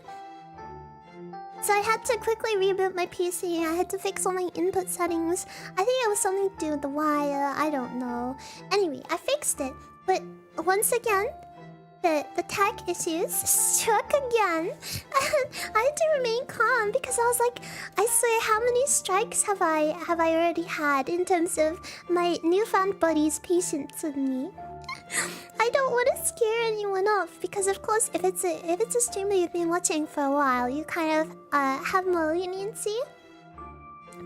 A: So I had to quickly reboot my PC. I had to fix all my input settings. I think it was something to do with the wire. I don't know. Anyway, I fixed it. But once again, the tech issues struck again. And I had to remain calm because I was like, I swear, how many strikes have I already had in terms of my newfound buddy's patience with me? I don't want to scare anyone off because, of course, if it's a stream that you've been watching for a while, you kind of have more leniency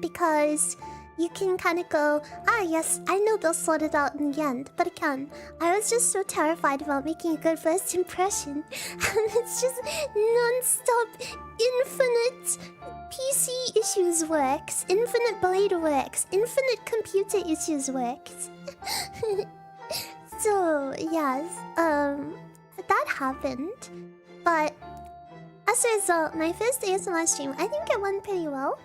A: because you can kind of go, ah, yes, I know they'll sort it out in the end. But again, I was just so terrified about making a good first impression, and it's just non-stop, infinite PC issues works, infinite blade works, infinite computer issues works. So, yes, that happened. But as a result, my first ASMR stream, I think it went pretty well.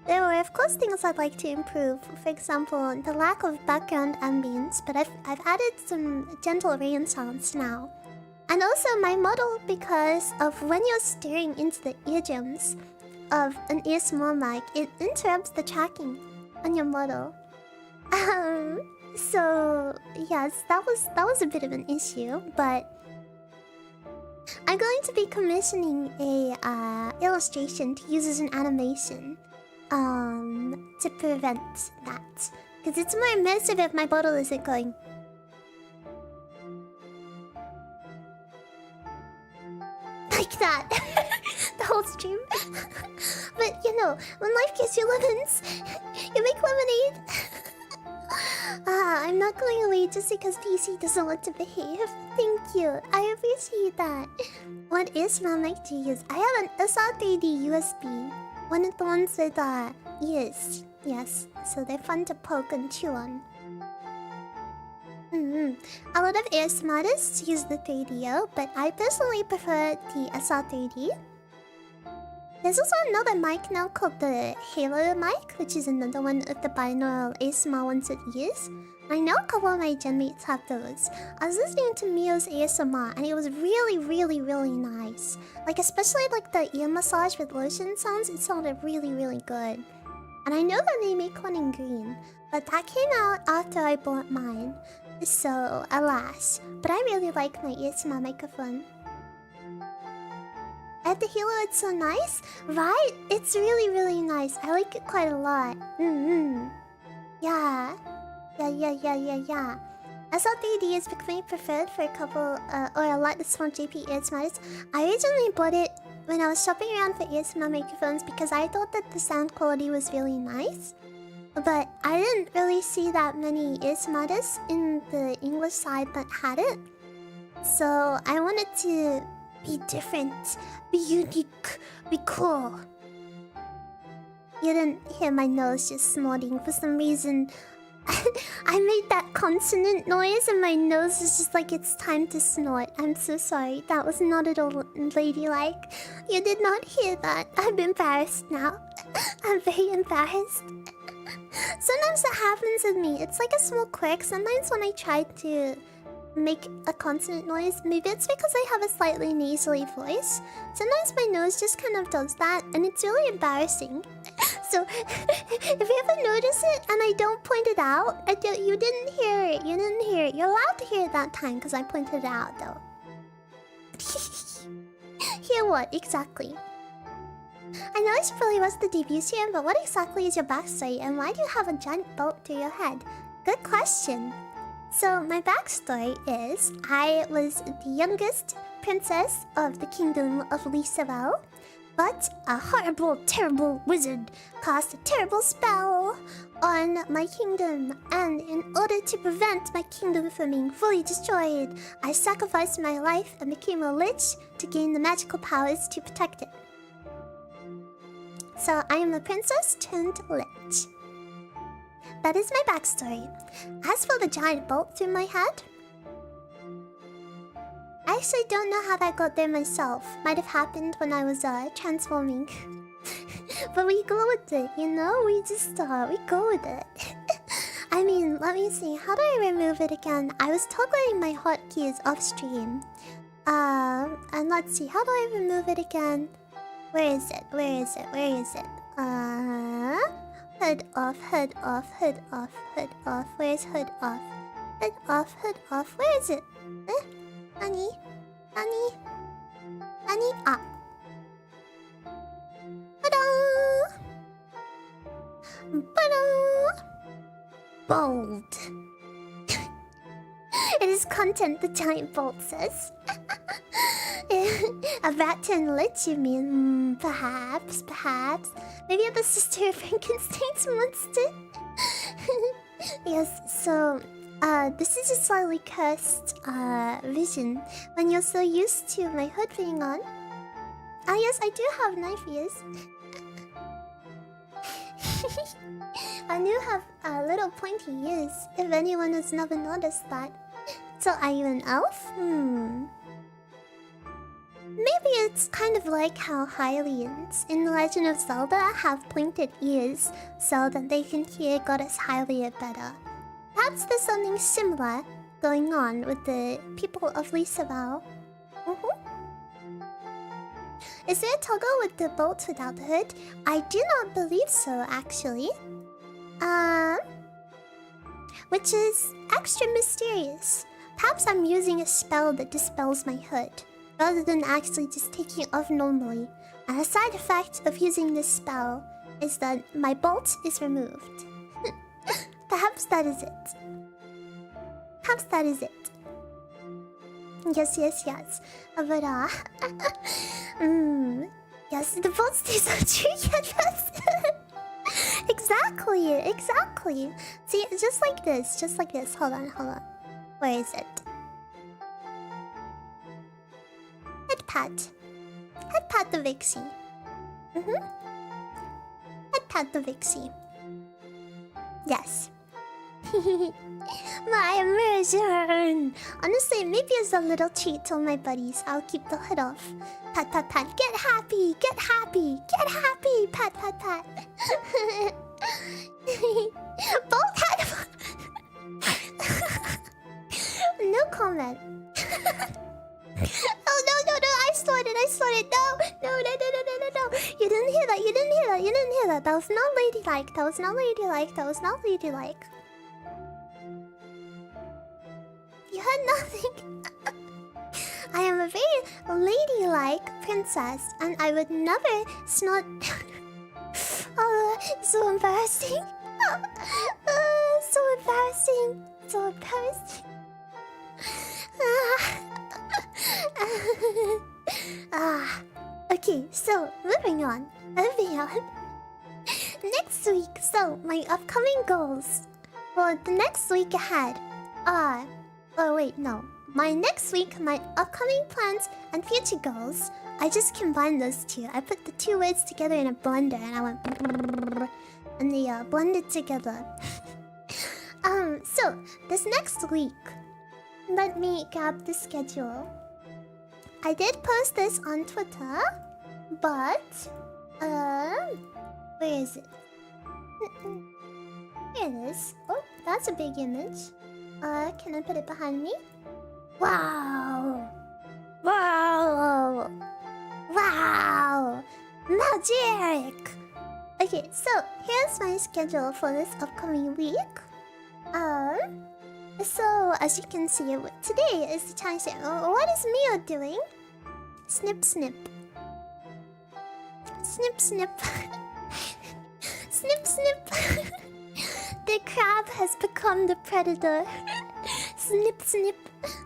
A: There were, of course, things I'd like to improve. For example, the lack of background ambience, but I've added some gentle rain sounds now. And also my model, because of when you're staring into the eardrums of an ASMR mic, it interrupts the tracking on your model. So yes, that was a bit of an issue, but I'm going to be commissioning a illustration to use as an animation to prevent that, because it's more immersive if my bottle isn't going like that the whole stream. But you know, when life gives you lemons, you make lemonade. I'm not going away just because PC doesn't want to behave. Thank you. I appreciate that. What is my mic to use? I have an SR3D USB. One of the ones with ears. Yes. So they're fun to poke and chew on. A lot of ASMRists use the 3DO, but I personally prefer the SR3D. There's also another mic now called the Halo mic, which is another one of the binaural ASMR ones with ears. I know a couple of my gen mates have those. I was listening to Mio's ASMR and it was really, really, really nice. Like, especially like the ear massage with lotion sounds, it sounded really, really good. And I know that they make one in green, but that came out after I bought mine. So, alas. But I really like my ASMR microphone. At the Halo, it's so nice, right? It's really, really nice. I like it quite a lot. Yeah. Yeah. SL3D is becoming preferred for a couple, or a lot of small JP ASMRs. I originally bought it when I was shopping around for ASMR microphones because I thought that the sound quality was really nice. But I didn't really see that many ASMRs in the English side that had it. So I wanted to be different, be unique, be cool. You didn't hear my nose just snorting for some reason. I made that consonant noise and my nose is just like it's time to snort. I'm so sorry. That was not at all ladylike. You did not hear that. I'm embarrassed now. I'm very embarrassed. Sometimes that happens with me. It's like a small quirk. Sometimes when I try to make a consonant noise, maybe it's because I have a slightly nasally voice. Sometimes my nose just kind of does that and it's really embarrassing. So if you ever notice it and I don't point it out, you didn't hear it. You didn't hear it. You're allowed to hear it that time because I pointed it out though. Hear what exactly? I know I should probably watch the debut stream, but what exactly is your backstory and why do you have a giant bolt through your head? Good question. So my backstory is I was the youngest princess of the kingdom of Lisabel, but a horrible, terrible wizard cast a terrible spell on my kingdom, and in order to prevent my kingdom from being fully destroyed, I sacrificed my life and became a lich to gain the magical powers to protect it. So I am a princess turned lich. That is my backstory. As for the giant bolt through my head, I actually don't know how that got there myself. Might have happened when I was transforming. But we go with it, you know? We go with it. I mean, let me see. How do I remove it again? I was toggling my hotkeys off stream. And let's see. How do I remove it again? Where is it? Where is it? Where is it? Hood off, hood off, hood off, hood off. Where's hood off? Hood off, hood off. Where is it? Honey? Honey? Honey? Ah. Ta-da! Ta-da! Bold. It is content, the giant bolt says. A rat turned lich, you mean? Perhaps, perhaps. Maybe the sister of Frankenstein's monster? Yes, so... this is a slightly cursed vision when you're so used to my hood being on. Ah yes, I do have knife ears. I do have little pointy ears, if anyone has never noticed that. So are you an elf? Maybe it's kind of like how Hylians in The Legend of Zelda have pointed ears so that they can hear Goddess Hylia better. Perhaps there's something similar going on with the people of Lisaval. Is there a toggle with the bolts without the hood? I do not believe so, actually. Which is extra mysterious. Perhaps I'm using a spell that dispels my hood, rather than actually just taking it off normally. And a side effect of using this spell is that my bolt is removed. Perhaps that is it. Perhaps that is it. Yes, yes, yes. But yes, the bolt stays on true canvas. Exactly, exactly. See, just like this, just like this. Hold on, hold on. Where is it? Head pat. Head pat the Vixie. Head pat the Vixie. Yes. My immersion! Honestly, maybe it's a little treat to my buddies. I'll keep the hood off. Pat, pat, pat. Get happy! Get happy! Get happy! Pat, pat, pat. Both had... No comment. Oh, no, no, no. I started. No. No, no, no, no, no, no, no. You didn't hear that. You didn't hear that. You didn't hear that. That was not ladylike. That was not ladylike. That was not ladylike. You heard nothing. I am a very ladylike princess, and I would never snort. Oh, so embarrassing. So embarrassing. So embarrassing. Okay, so moving on. Next week, so my upcoming goals for the next week ahead are... Oh wait, no. My next week, my upcoming plans and future goals. I just combined those two. I put the two words together in a blender and I went... And they blended together. So this next week, let me grab the schedule. I did post this on Twitter, but where is it? Here it is. Oh, that's a big image. Can I put it behind me? Wow! Wow! Wow! Magic! Okay, so here's my schedule for this upcoming week. So as you can see, today is the time. What is Mio doing? Snip, snip. Snip, snip. Snip, snip. The crab has become the predator. Snip, snip.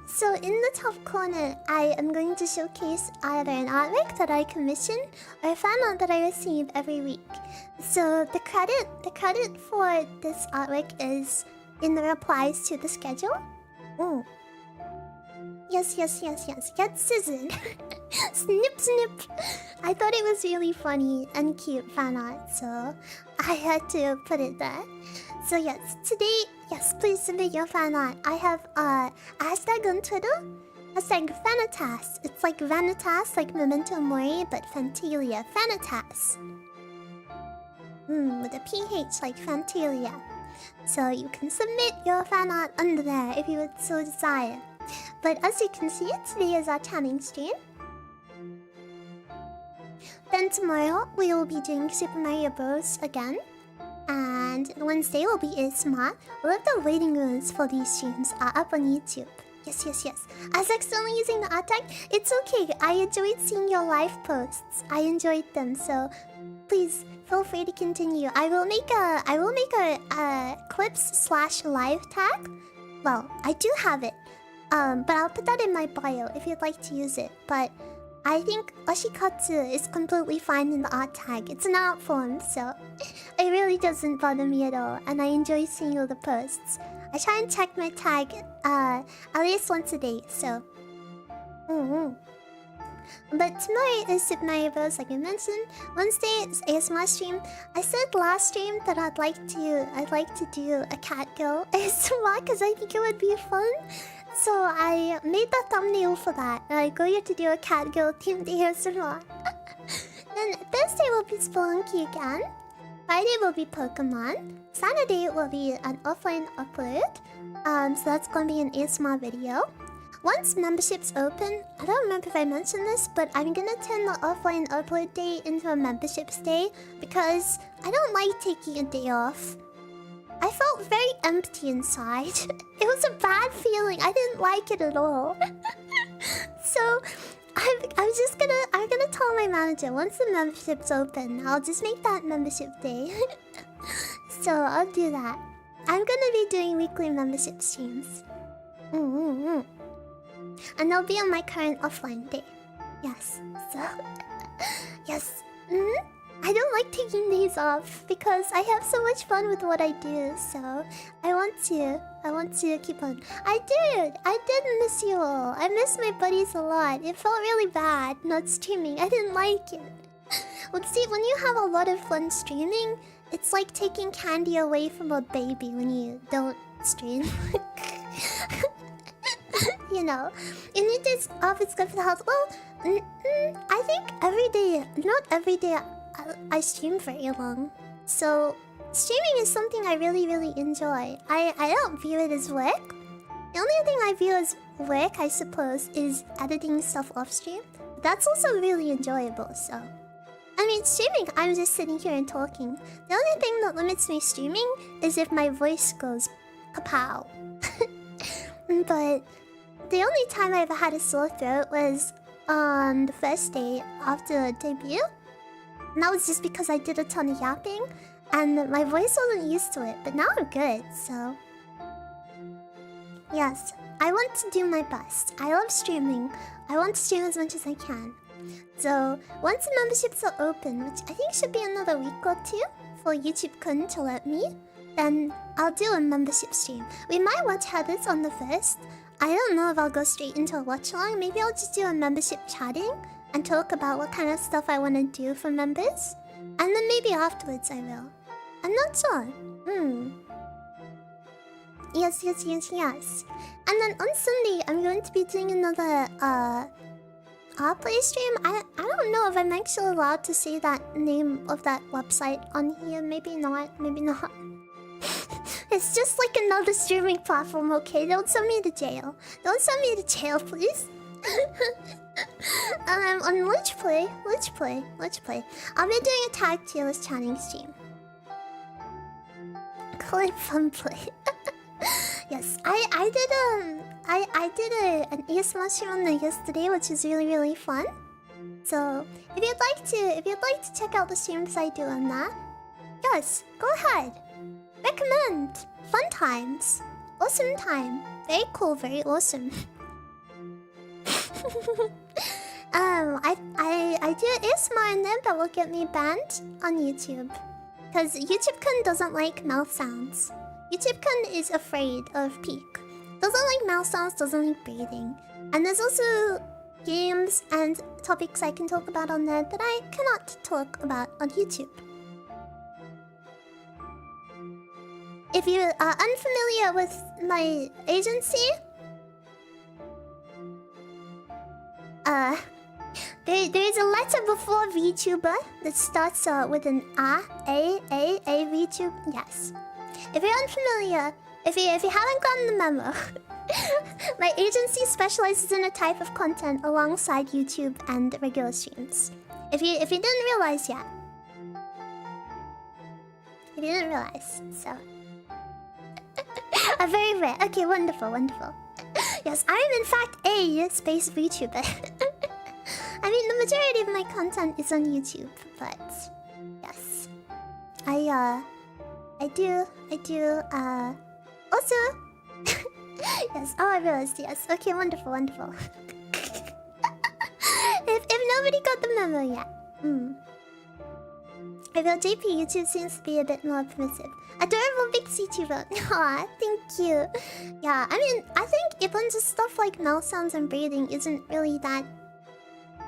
A: So in the top corner, I am going to showcase either an artwork that I commission or a fan art that I receive every week. So the credit for this artwork is in the replies to the schedule. Yes. Get scissored. Snip, snip. I thought it was really funny and cute fan art, so I had to put it there. So yes, today, yes, please submit your fan art. I have a hashtag on Twitter. Hashtag Vanitas. It's like Vanitas, like Memento Mori, but Fantalia. Vanitas. With a PH, like Fantalia. So you can submit your fan art under there if you would so desire. But as you can see, today is our chanting stream. Then tomorrow we will be doing Super Mario Bros. Again. And Wednesday will be ASMR. All of the waiting rooms for these streams are up on YouTube. Yes. I was accidentally using the art tag. It's okay. I enjoyed seeing your live posts. I enjoyed them, so please feel free to continue. I will make a clips/live tag. Well, I do have it. But I'll put that in my bio if you'd like to use it. But I think Oshikatsu is completely fine in the art tag. It's an art form, so it really doesn't bother me at all. And I enjoy seeing all the posts. I try and check my tag at least once a day, so... But tomorrow is Super Mario Bros. Like I mentioned. Wednesday is ASMR stream. I said last stream that I'd like to do a cat girl ASMR because I think it would be fun. So I made the thumbnail for that. And I'm going to do a cat girl themed ASMR. Then Thursday will be Spelunky again. Friday will be Pokemon. Saturday will be an offline upload. So that's going to be an ASMR video. Once memberships open, I don't remember if I mentioned this, but I'm gonna turn the offline upload day into a memberships day because I don't like taking a day off. I felt very empty inside. It was a bad feeling. I didn't like it at all. So I'm gonna tell my manager once the membership's open, I'll just make that membership day. So I'll do that. I'm gonna be doing weekly membership streams. And they'll be on my current offline day. Yes. So yes. I don't like taking days off because I have so much fun with what I do. So I want to keep on. I did miss you all. I miss my buddies a lot. It felt really bad not streaming. I didn't like it. Well, see, when you have a lot of fun streaming, it's like taking candy away from a baby when you don't stream. You know, you need this off. It's good for the health. Well, I think not every day I stream very long. So streaming is something I really enjoy. I don't view it as work. The only thing I view as work, I suppose, is editing stuff off stream. That's also really enjoyable. So I mean, streaming, I'm just sitting here and talking. The only thing that limits me streaming is if my voice goes kapow. But the only time I ever had a sore throat was on the first day after debut. And that was just because I did a ton of yapping and my voice wasn't used to it. But now I'm good, so... Yes, I want to do my best. I love streaming. I want to stream as much as I can. So, once the memberships are open, which I think should be another week or two for YouTube-kun to let me, then I'll do a membership stream. We might watch Heathers on the 1st. I don't know if I'll go straight into a watch-along. Maybe I'll just do a membership chatting and talk about what kind of stuff I want to do for members. And then maybe afterwards I will. I'm not sure. Yes. And then on Sunday, I'm going to be doing another play stream. I don't know if I'm actually allowed to say that name of that website on here. Maybe not. It's just like another streaming platform, okay? Don't send me to jail. Don't send me to jail, please. On Let's Play. I'll be doing a tag teamless chatting stream. Call it fun play. Yes, I did an ASMR stream on there yesterday, which is really fun. So if you'd like to check out the streams I do on that, yes, go ahead. Recommend. Fun times. Awesome time. Very cool, very awesome. I do ASMR in there, but will get me banned on YouTube. Because YouTube-kun doesn't like mouth sounds. YouTube-kun is afraid of peak. Doesn't like mouth sounds, doesn't like breathing. And there's also games and topics I can talk about on there that I cannot talk about on YouTube. If you are unfamiliar with my agency, there is a letter before VTuber that starts with an A VTube. Yes. If you're unfamiliar, if you haven't gotten the memo, my agency specializes in a type of content alongside YouTube and regular streams. If you didn't realize yet, so. Very rare. Okay, wonderful. Yes, I am in fact a space VTuber. I mean, the majority of my content is on YouTube, but yes, I do. Also, yes. Oh, I realized. Yes. Okay, wonderful. if nobody got the memo yet, I feel JP YouTube seems to be a bit more permissive. Adorable Vixie tuber. Aw, thank you. Yeah, I mean, I think a bunch of stuff like mouth sounds and breathing isn't really that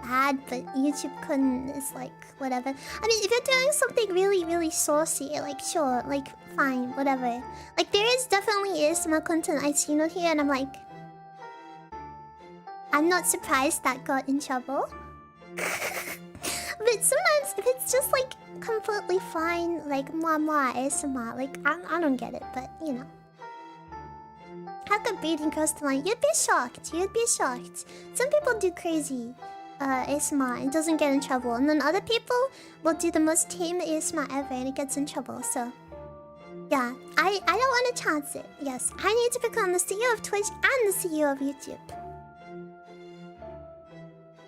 A: bad, but YouTube couldn't is like whatever. I mean, if you're doing something really saucy, like sure, like fine, whatever. Like there is definitely ASMR content I've seen out here, and I'm like, I'm not surprised that got in trouble. But sometimes if it's just like completely fine, like moi ASMR, like I don't get it, but you know. How could breathing cross the line? You'd be shocked. Some people do crazy ASMR and doesn't get in trouble, and then other people will do the most tame ASMR ever and it gets in trouble. So yeah, I don't want to chance it. Yes, I need to become the CEO of Twitch and the CEO of YouTube.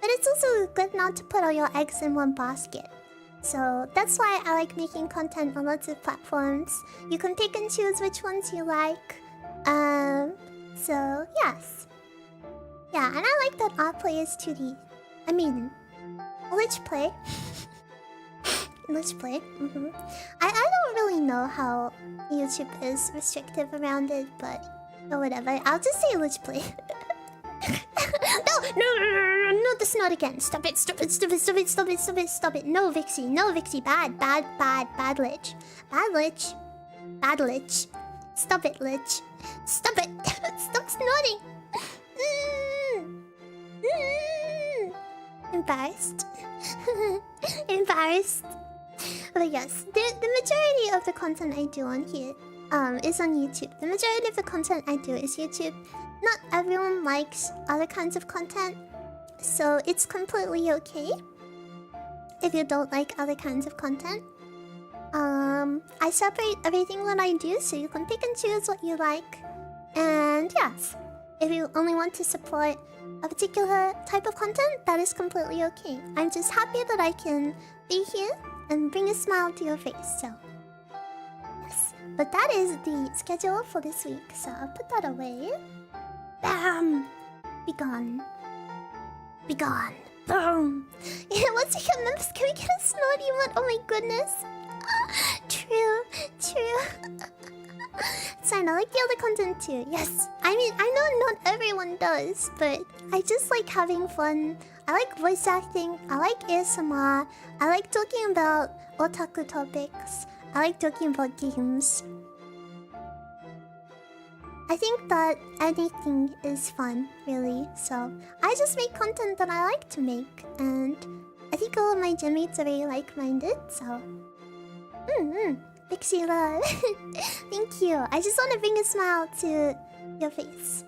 A: But it's also good not to put all your eggs in one basket. So that's why I like making content on lots of platforms. You can pick and choose which ones you like. So yes. Yeah, and I like that our play is 2D. I mean, Lich play. Lich play. I don't really know how YouTube is restrictive around it, but whatever. I'll just say Lich play. No, that's not again. Stop it. No, Vixie. Bad Lich. Bad Lich. Stop it, Lich. Stop it. Stop snorting. Embarrassed. But yes, the majority of the content I do on here is on YouTube. The majority of the content I do is YouTube. Not everyone likes other kinds of content, so it's completely okay if you don't like other kinds of content. I separate everything that I do, so you can pick and choose what you like. And yes, if you only want to support a particular type of content, that is completely okay. I'm just happy that I can be here and bring a smile to your face, so yes. But that is the schedule for this week, so I'll put that away. Bam! Be gone. Boom! Yeah, once we get members, can we get a snorty one? Oh my goodness. True. It's fine, I like the other content too. Yes. I mean, I know not everyone does, but I just like having fun. I like voice acting. I like ASMR. I like talking about otaku topics. I like talking about games. I think that anything is fun, really. So I just make content that I like to make, and I think all of my gym mates are very like-minded. So, Vixie love, thank you. I just want to bring a smile to your face.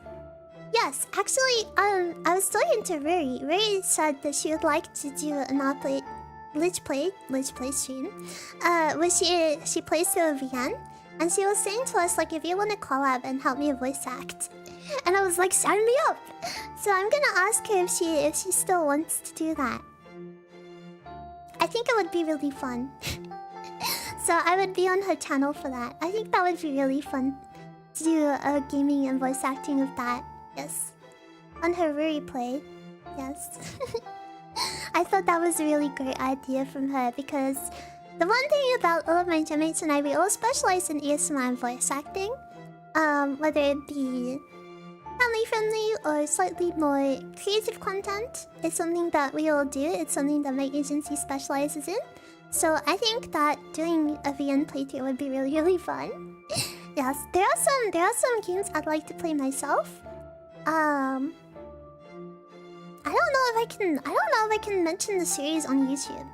A: Yes, actually, I was talking to Ruri. Ruri said that she would like to do an Lich play stream, where she plays through a VN. And she was saying to us, like, if you want to collab and help me voice act. And I was like, sign me up! So I'm gonna ask her if she still wants to do that. I think it would be really fun. So I would be on her channel for that. I think that would be really fun to do a gaming and voice acting of that. Yes. On her Ruri play. Yes. I thought that was a really great idea from her, because the one thing about all of my gym mates and I, we all specialize in ASMR and voice acting. Whether it be family friendly or slightly more creative content is something that we all do. It's something that my agency specializes in. So I think that doing a VN playthrough would be really, really fun. Yes, there are some games I'd like to play myself. I don't know if I can mention the series on YouTube.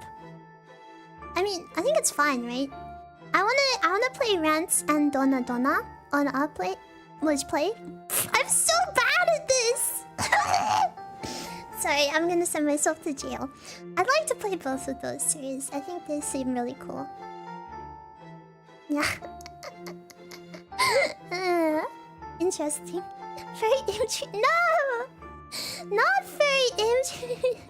A: I mean, I think it's fine, right? I wanna play Rants and Donna Donna on our play. Let's play. I'm so bad at this. Sorry, I'm gonna send myself to jail. I'd like to play both of those series. I think they seem really cool. Yeah. Interesting. Furry imagery. No! Not furry imagery.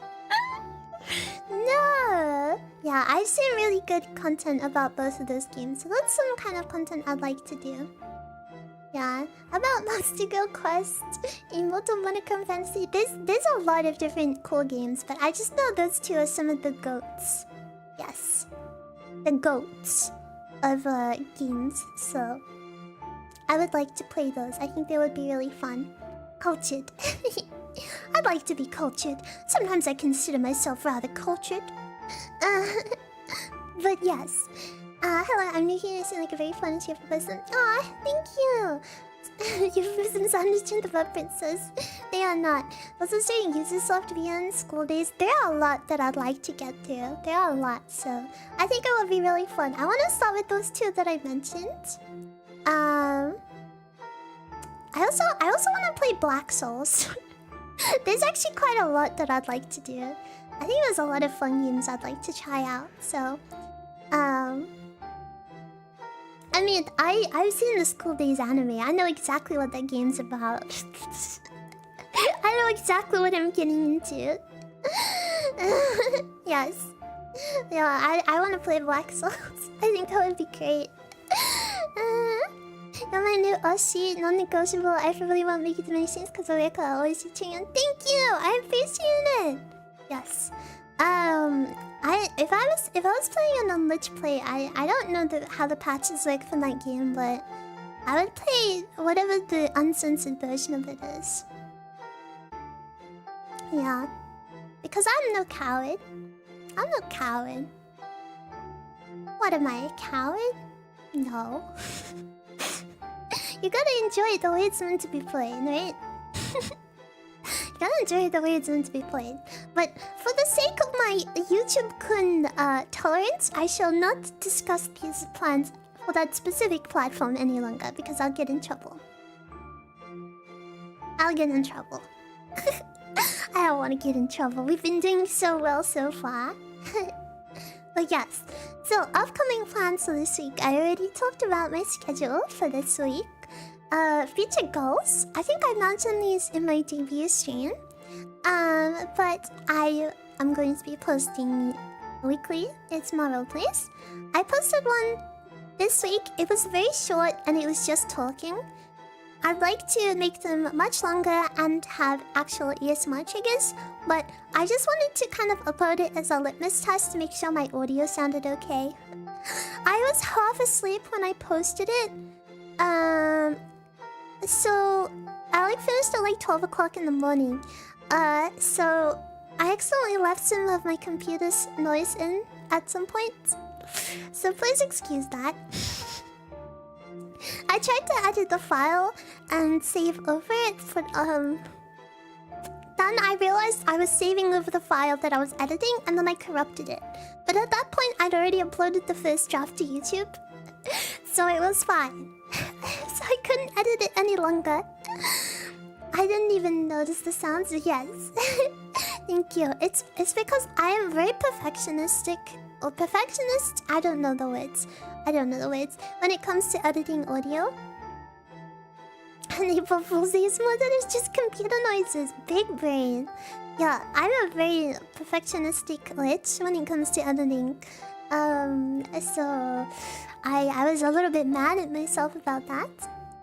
A: No! Yeah, I've seen really good content about both of those games, so that's some kind of content I'd like to do. Yeah, about Monster Girl Quest, Immortal Monochrome Fantasy. There's a lot of different cool games, but I just know those two are some of the goats. Yes, the goats of games. So I would like to play those. I think they would be really fun. Cultured. I'd like to be cultured. Sometimes I consider myself rather cultured. But yes. Hello, I'm new here. You seem like a very fun and cheerful person. Aw, thank you. Your bosoms understand about princess. They are not. Those are certain uses soft VN school days. There are a lot that I'd like to get through. There are a lot, so I think it would be really fun. I want to start with those two that I mentioned. I also want to play Black Souls. There's actually quite a lot that I'd like to do. I think there's a lot of fun games I'd like to try out. So, I mean, I've seen the School Days anime. I know exactly what that game's about. I know exactly what I'm getting into. Yes. Yeah, I want to play Black Souls. I think that would be great. You're my new Oshi, non-negotiable. I really won't make it to many scenes because Oyeka always teaching on. Thank you! I appreciate it! Yes. If I was playing on Lich Play, I don't know how the patches work for that game, but I would play whatever the uncensored version of it is. Yeah. Because I'm no coward. I'm no coward. What am I, a coward? No. You gotta enjoy it the way it's meant to be played, right? You gotta enjoy it the way it's meant to be played. But for the sake of my YouTube-kun tolerance, I shall not discuss these plans for that specific platform any longer because I'll get in trouble. I'll get in trouble. I don't want to get in trouble. We've been doing so well so far. But yes, so upcoming plans for this week. I already talked about my schedule for this week. Future goals. I think I mentioned these in my debut stream. But I'm going to be posting weekly. It's my roleplays. I posted one this week. It was very short and it was just talking. I'd like to make them much longer and have actual ASMR triggers, but I just wanted to kind of upload it as a litmus test to make sure my audio sounded okay. I was half asleep when I posted it. So I finished at 12 o'clock in the morning. So I accidentally left some of my computer's noise in at some point. So please excuse that. I tried to edit the file and save over it, but then I realized I was saving over the file that I was editing, and then I corrupted it. But at that point, I'd already uploaded the first draft to YouTube, so it was fine. So I couldn't edit it any longer. I didn't even notice the sounds. Yes, thank you. It's because I am very perfectionistic. Or perfectionist? I don't know the words. When it comes to editing audio. And April Fool's Day is more than it's just computer noises. Big brain. Yeah, I'm a very perfectionistic lich when it comes to editing. So I was a little bit mad at myself about that.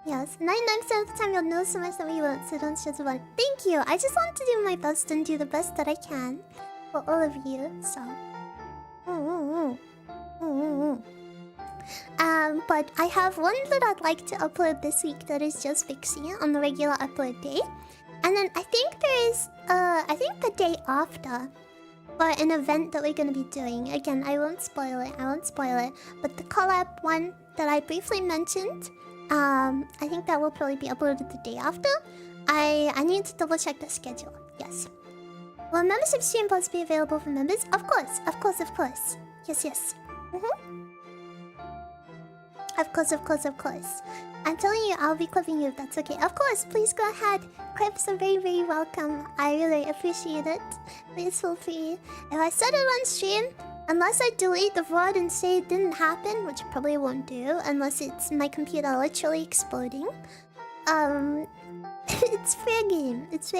A: Yes, 99% of the time you'll know so much that we won't, so don't stress about it. Thank you. I just want to do my best and do the best that I can for all of you, so... But I have one that I'd like to upload this week that is just Vixie on the regular upload day. And then I think there is, I think the day after, for an event that we're gonna be doing. Again, I won't spoil it, but the collab one that I briefly mentioned, I think that will probably be uploaded the day after. I need to double check the schedule. Yes. Will membership stream pods be available for members? Of course. Yes. Of course. I'm telling you, I'll be clipping you if that's okay. Of course, please go ahead. Clips are very, very welcome. I really appreciate it. Please feel free. If I said it on stream, unless I delete the VOD and say it didn't happen, which I probably won't do, unless it's my computer literally exploding. It's fair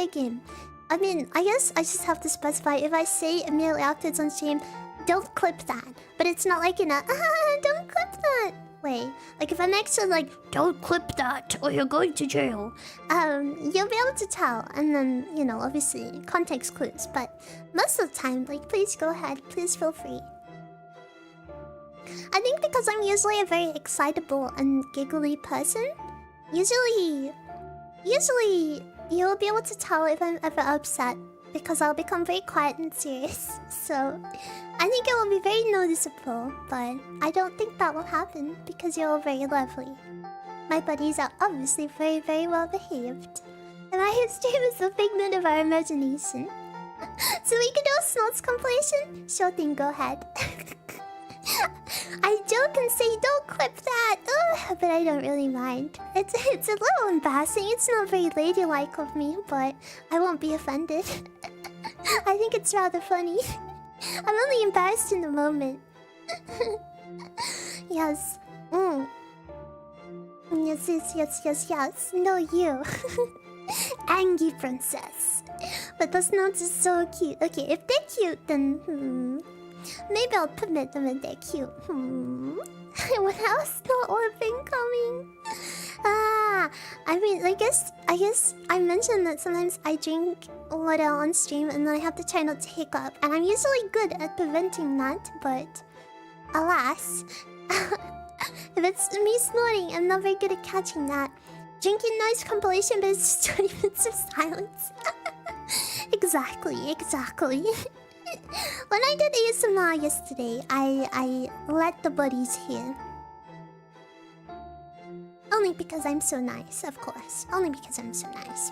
A: game. I mean, I guess I just have to specify, if I say immediately after it's on stream, don't clip that. But it's not like, don't clip that way. Like, if I'm actually like, don't clip that or you're going to jail, you'll be able to tell. And then, obviously, context clues. But most of the time, like, please go ahead. Please feel free. I think because I'm usually a very excitable and giggly person, usually you'll be able to tell if I'm ever upset, because I'll become very quiet and serious. So I think it will be very noticeable, but I don't think that will happen because you're all very lovely. My buddies are obviously very, very well behaved. And my stream is a figment of our imagination. So we can do a Snots compilation? Sure thing, go ahead. I joke and say don't clip that, but I don't really mind. It's a little embarrassing. It's not very ladylike of me, but I won't be offended. I think it's rather funny. I'm only embarrassed in the moment. Yes. Yes. No, you. Angry princess. But those notes are so cute. Okay, if they're cute, then maybe I'll permit them if they're cute. What else? Not orphan coming. I mean, I guess I mentioned that sometimes I drink water on stream and then I have to try not to hiccup. And I'm usually good at preventing that, but alas, if it's me snorting, I'm not very good at catching that. Drinking noise compilation, but it's just 20 minutes of silence. Exactly. When I did ASMR yesterday, I let the buddies hear. Only because I'm so nice, of course. Only because I'm so nice.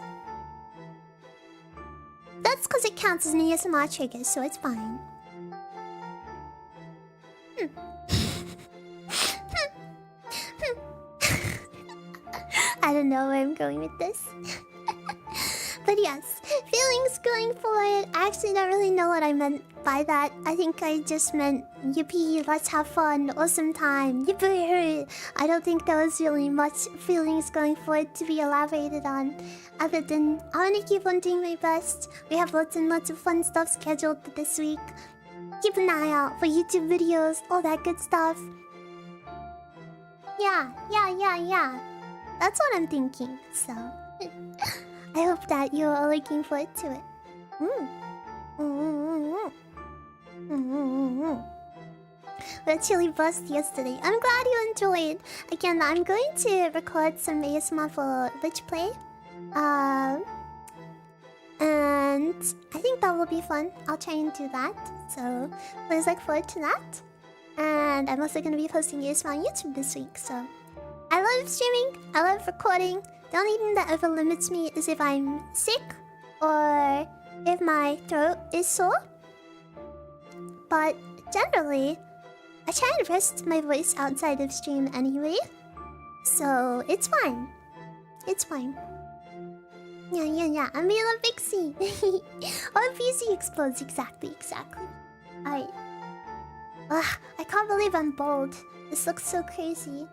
A: That's because it counts as an ASMR trigger, so it's fine. I don't know where I'm going with this. But yes, feelings going forward. I actually don't really know what I meant by that. I think I just meant, yippee, let's have fun, awesome time, yippee. I don't think there was really much feelings going forward to be elaborated on, other than I want to keep on doing my best. We have lots and lots of fun stuff scheduled this week. Keep an eye out for YouTube videos, all that good stuff. Yeah. That's what I'm thinking, so... I hope that you're all looking forward to it. We actually buzzed yesterday. I'm glad you enjoyed. Again, I'm going to record some ASMR for Roleplay. And I think that will be fun. I'll try and do that. So please look forward to that. And I'm also going to be posting ASMR on YouTube this week. So I love streaming. I love recording. The only thing that ever limits me is if I'm sick or if my throat is sore. But generally, I try and rest my voice outside of stream anyway. So it's fine. Yeah. I'm being a Vixie. Or Vixie explodes. Exactly. Alright. I can't believe I'm bald. This looks so crazy.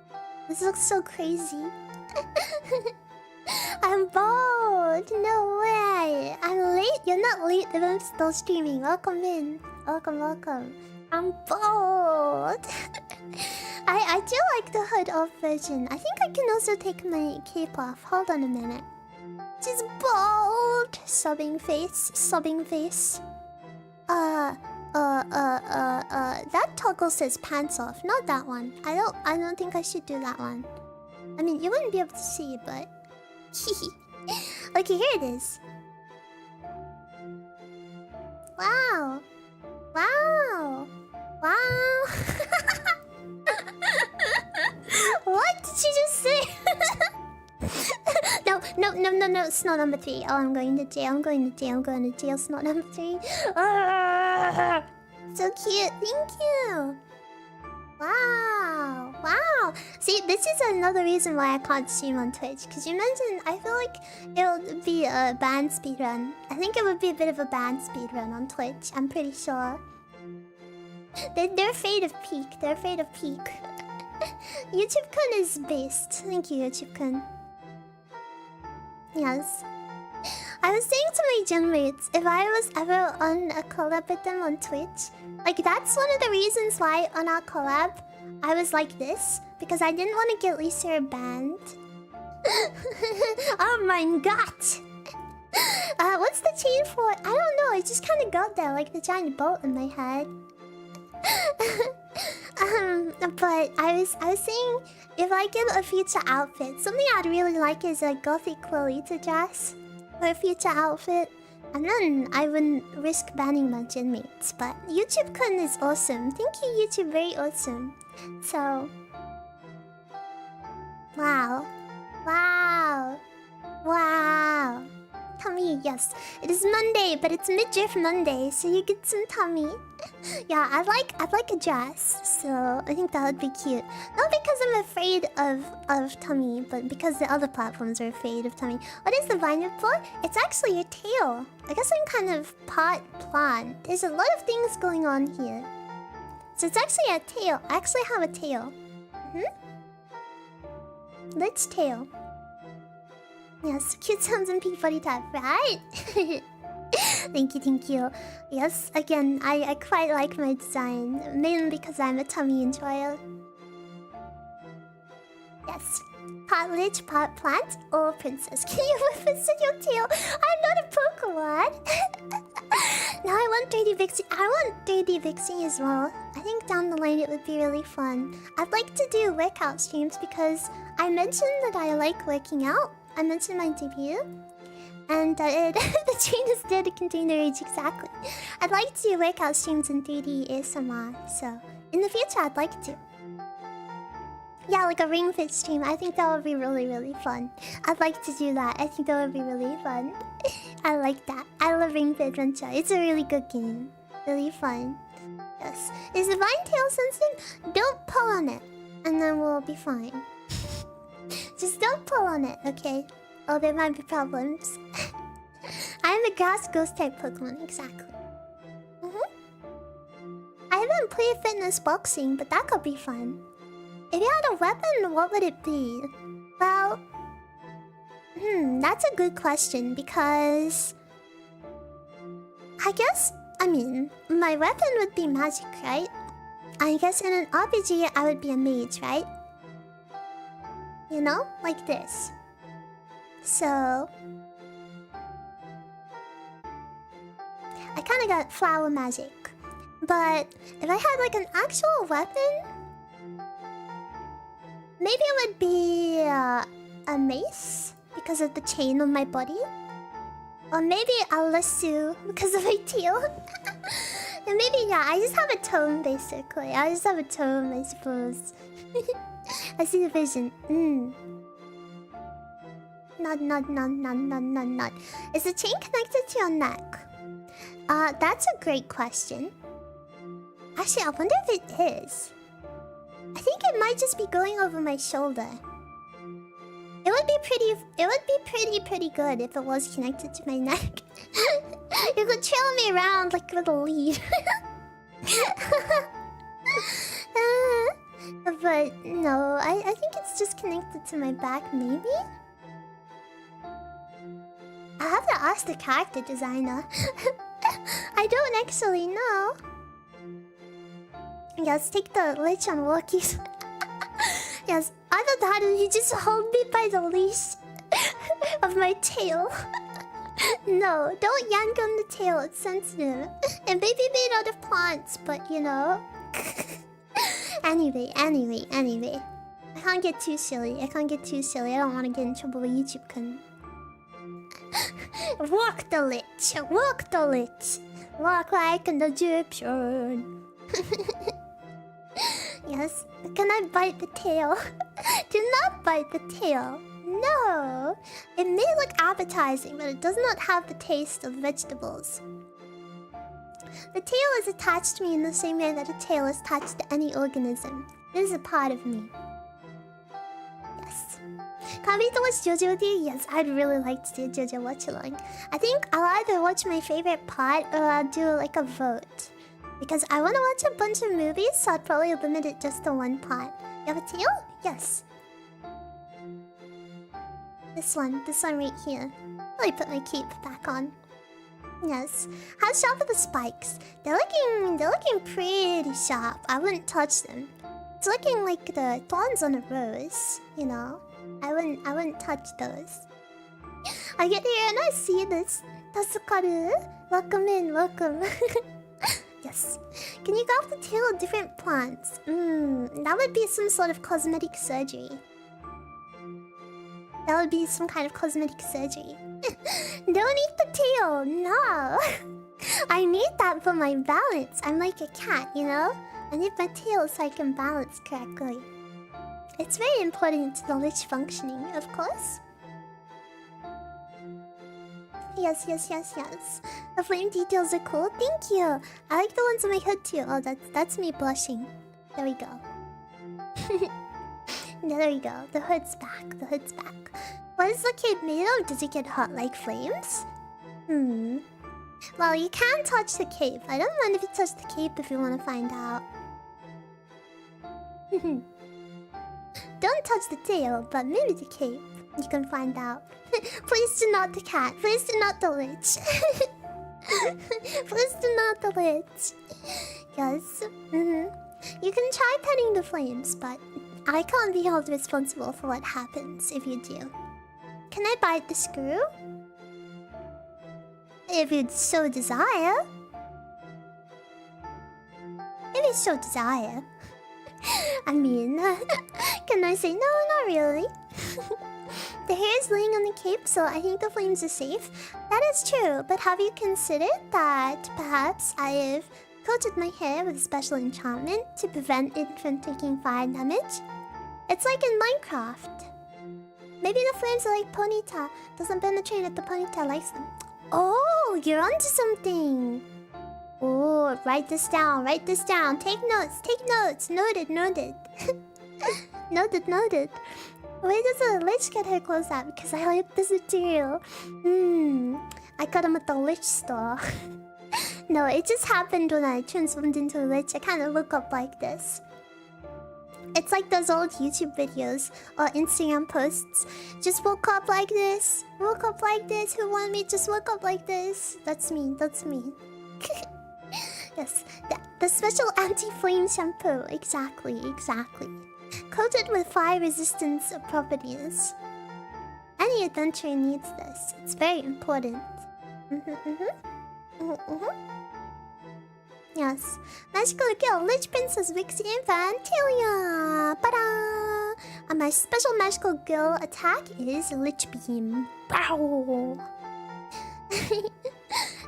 A: I'm bald! No way! I'm late? You're not late if I'm still streaming. Welcome in. Welcome. I'm bald! I do like the hood off version. I think I can also take my cape off. Hold on a minute. She's bald! Sobbing face. That toggle says pants off, not that one. I don't think I should do that one. I mean, you wouldn't be able to see, but... Okay, here it is. Wow. Wow. Wow. What did you just say? No, Snow number 3. Oh, I'm going to jail, I'm going to jail, Snow number 3. Ah, so cute, thank you. Wow, wow. See, this is another reason why I can't stream on Twitch. Because you mentioned, I feel like it would be a band speedrun. I think it would be a bit of a band speedrun on Twitch, I'm pretty sure. They're afraid of peak, YouTube-kun is based. Thank you, YouTube-kun. Yes. I was saying to my gym mates, if I was ever on a collab with them on Twitch, like that's one of the reasons why on our collab I was like this, because I didn't want to get Lisa banned. Oh my god! What's the chain for? I don't know, it just kind of got there like the giant bolt in my head. But I was saying, if I get a future outfit, something I'd really like is a gothic Lolita dress for a future outfit, and then I wouldn't risk banning my gym mates. But YouTube-kun is awesome. Thank you, YouTube, very awesome. So, wow, wow, wow. Tummy, yes. It is Monday, but it's midriff Monday, so you get some tummy. Yeah, I'd like a dress, so I think that would be cute. Not because I'm afraid of tummy, but because the other platforms are afraid of tummy. What is the vine for? It's actually your tail. I guess I'm kind of pot plant. There's a lot of things going on here. So it's actually a tail. I actually have a tail. Let's tail. Yes, cute sounds and peak body type, right? Thank you. Yes, again, I quite like my design, mainly because I'm a tummy enjoyer. Yes. Pot lich, pot plant, or princess. Can you represent your tail? I'm not a Pokemon. Now I want 3D Vixie. I want 3D Vixie as well. I think down the line it would be really fun. I'd like to do workout streams because I mentioned that I like working out. I mentioned my debut, and the chain is dead, container age, exactly. I'd like to do workout streams in 3D ASMR, so in the future I'd like to. Yeah, like a Ring Fit stream, I think that would be really, really fun. I'd like to do that, I think that would be really fun. I like that. I love Ring Fit Adventure, it's a really good game. Really fun. Yes. Is the vine tail sensitive? Don't pull on it, and then we'll be fine. Just don't pull on it, okay? Oh, there might be problems. I'm a grass ghost type Pokemon, exactly. I haven't played fitness boxing, but that could be fun. If you had a weapon, what would it be? Well, that's a good question because I mean, my weapon would be magic, right? I guess in an RPG, I would be a mage, right? You know? Like this. So... I kinda got flower magic. But if I had like an actual weapon... Maybe it would be a mace because of the chain on my body. Or maybe a lasso because of my tail. And maybe, yeah, I just have a tome basically. I just have a tome, I suppose. I see the vision. Not. Is the chain connected to your neck? That's a great question. Actually, I wonder if it is. I think it might just be going over my shoulder. It would be pretty good if it was connected to my neck. You could trail me around like with a lead. But no, I think it's just connected to my back, maybe? I have to ask the character designer. I don't actually know. Yes, take the lich on walkies. Yes, either that or you just hold me by the leash of my tail. No, don't yank on the tail, it's sensitive. It may be made out of plants, but you know. Anyway. I can't get too silly. I don't want to get in trouble with YouTube. Walk the lich. Walk like an Egyptian. Yes. Can I bite the tail? Do not bite the tail. No. It may look appetizing, but it does not have the taste of vegetables. The tail is attached to me in the same way that a tail is attached to any organism. It is a part of me. Yes. Can we watch JoJo with you? Yes, I'd really like to do JoJo watch along. I think I'll either watch my favorite part or I'll do like a vote. Because I want to watch a bunch of movies, so I'd probably limit it just to one part. You have a tail? Yes. This one right here. Let me put my cape back on. Yes. How sharp are the spikes? They're looking pretty sharp. I wouldn't touch them. It's looking like the thorns on a rose, you know. I wouldn't touch those. I get here and I see this. Tasukaru. Welcome in, welcome. Yes. Can you go off the tail of different plants? That would be some sort of cosmetic surgery. That would be some kind of cosmetic surgery. Don't eat the tail, no. I need that for my balance. I'm like a cat, you know? I need my tail so I can balance correctly. It's very important to the lich functioning, of course. Yes. The flame details are cool. Thank you. I like the ones on my hood too. Oh, that's me blushing. There we go. There we go. The hood's back. What is the cape made of? Does it get hot like flames? Well, you can touch the cape. I don't mind if you touch the cape if you want to find out. Don't touch the tail, but maybe the cape. You can find out. Please do not the cat. Please do not the lich. Please do not the lich. Yes. You can try petting the flames, but I can't be held responsible for what happens if you do. Can I bite the screw? If you'd so desire. If you so desire. I mean, can I say no? Not really. The hair is laying on the cape, so I think the flames are safe. That is true, but have you considered that perhaps I have coated my hair with special enchantment to prevent it from taking fire damage? It's like in Minecraft. Maybe the flames are like Ponyta. Doesn't penetrate if the Ponyta likes them. Oh, you're onto something. Oh, write this down. Take notes. Noted. Noted. Where does a lich get her clothes at? Because I like this material. I got them at the lich store. No, it just happened when I transformed into a lich. I kind of look up like this. It's like those old YouTube videos or Instagram posts. Just woke up like this. Who want me? Just woke up like this. That's me. Yes, the special anti-flame shampoo. Exactly. Coated with fire resistance properties. Any adventurer needs this. It's very important. Yes. Magical girl, Lich Princess Vixie and Fantalia. Ba-da! And my special magical girl attack is Lich Beam. Bow!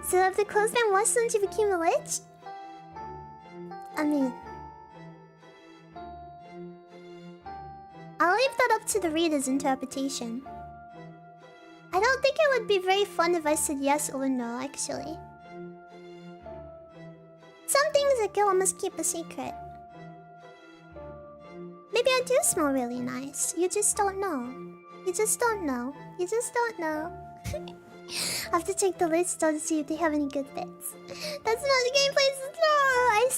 A: So have the clothes been washed since you became a lich? I mean, I'll leave that up to the reader's interpretation. I don't think it would be very fun if I said yes or no, actually. Some things a girl must keep a secret. Maybe I do smell really nice. You just don't know. I have to check the list to see if they have any good bits. That's not the gameplay. No, I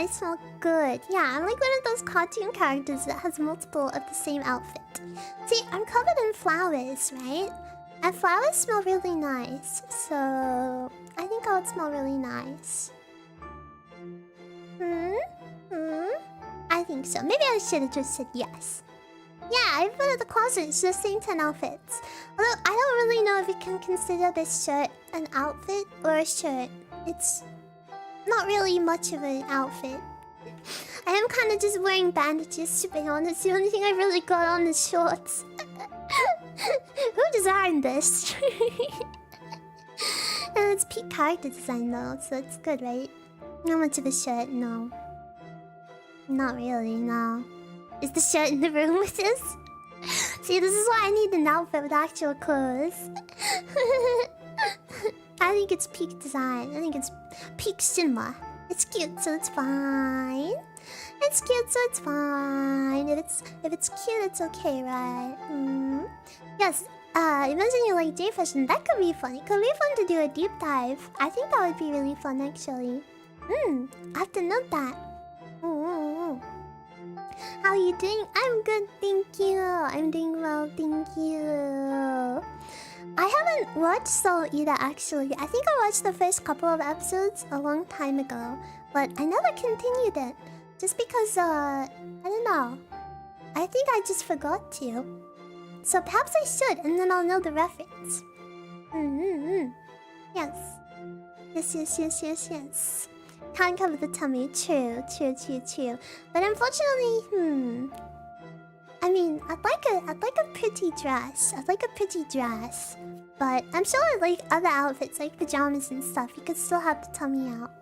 A: smell good. Yeah, I'm like one of those cartoon characters that has multiple of the same outfit. See, I'm covered in flowers, right? And flowers smell really nice. So, I think I would smell really nice. I think so. Maybe I should have just said yes. Yeah, I put it in the closet. It's the same 10 outfits. Although I don't really know if you can consider this shirt an outfit or a shirt. It's not really much of an outfit. I am kind of just wearing bandages, to be honest. The only thing I really got on is shorts. Who designed this? It's peak character design though, so it's good, right? Not much of a shirt, no. Not really, no. Is the shirt in the room with us? See, this is why I need an outfit with actual clothes. I think it's peak design. I think it's peak cinema. It's cute, so it's fine. It's cute, so it's fine. If it's cute, it's okay, right? Yes. Imagine you like J-Fashion. That could be fun. It could be fun to do a deep dive. I think that would be really fun, actually. I have to note that. How are you doing? I'm good, thank you. I'm doing well, thank you. I haven't watched Soul either, actually. I think I watched the first couple of episodes a long time ago, but I never continued it. Just because, I don't know. I think I just forgot to. So perhaps I should, and then I'll know the reference. Yes. Yes. Can't cover the tummy. True. But unfortunately, I mean, I'd like a pretty dress. But I'm sure like other outfits, like pajamas and stuff, you could still have the tummy out.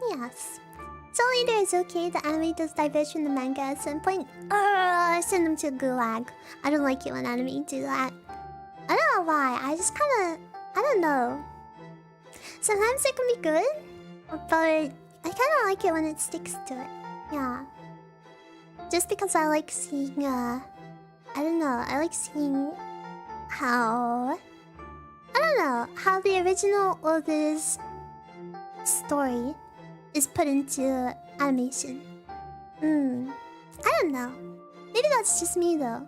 A: Yes. Soul Eater is okay. The anime does diverge from the manga at some point. Send them to Gulag. I don't like it when anime do that. I don't know why. I don't know. Sometimes it can be good, but I kind of like it when it sticks to it. Yeah. Just because I like seeing, I don't know. I like seeing how... I don't know. How the original author's story is put into animation. I don't know. Maybe that's just me, though.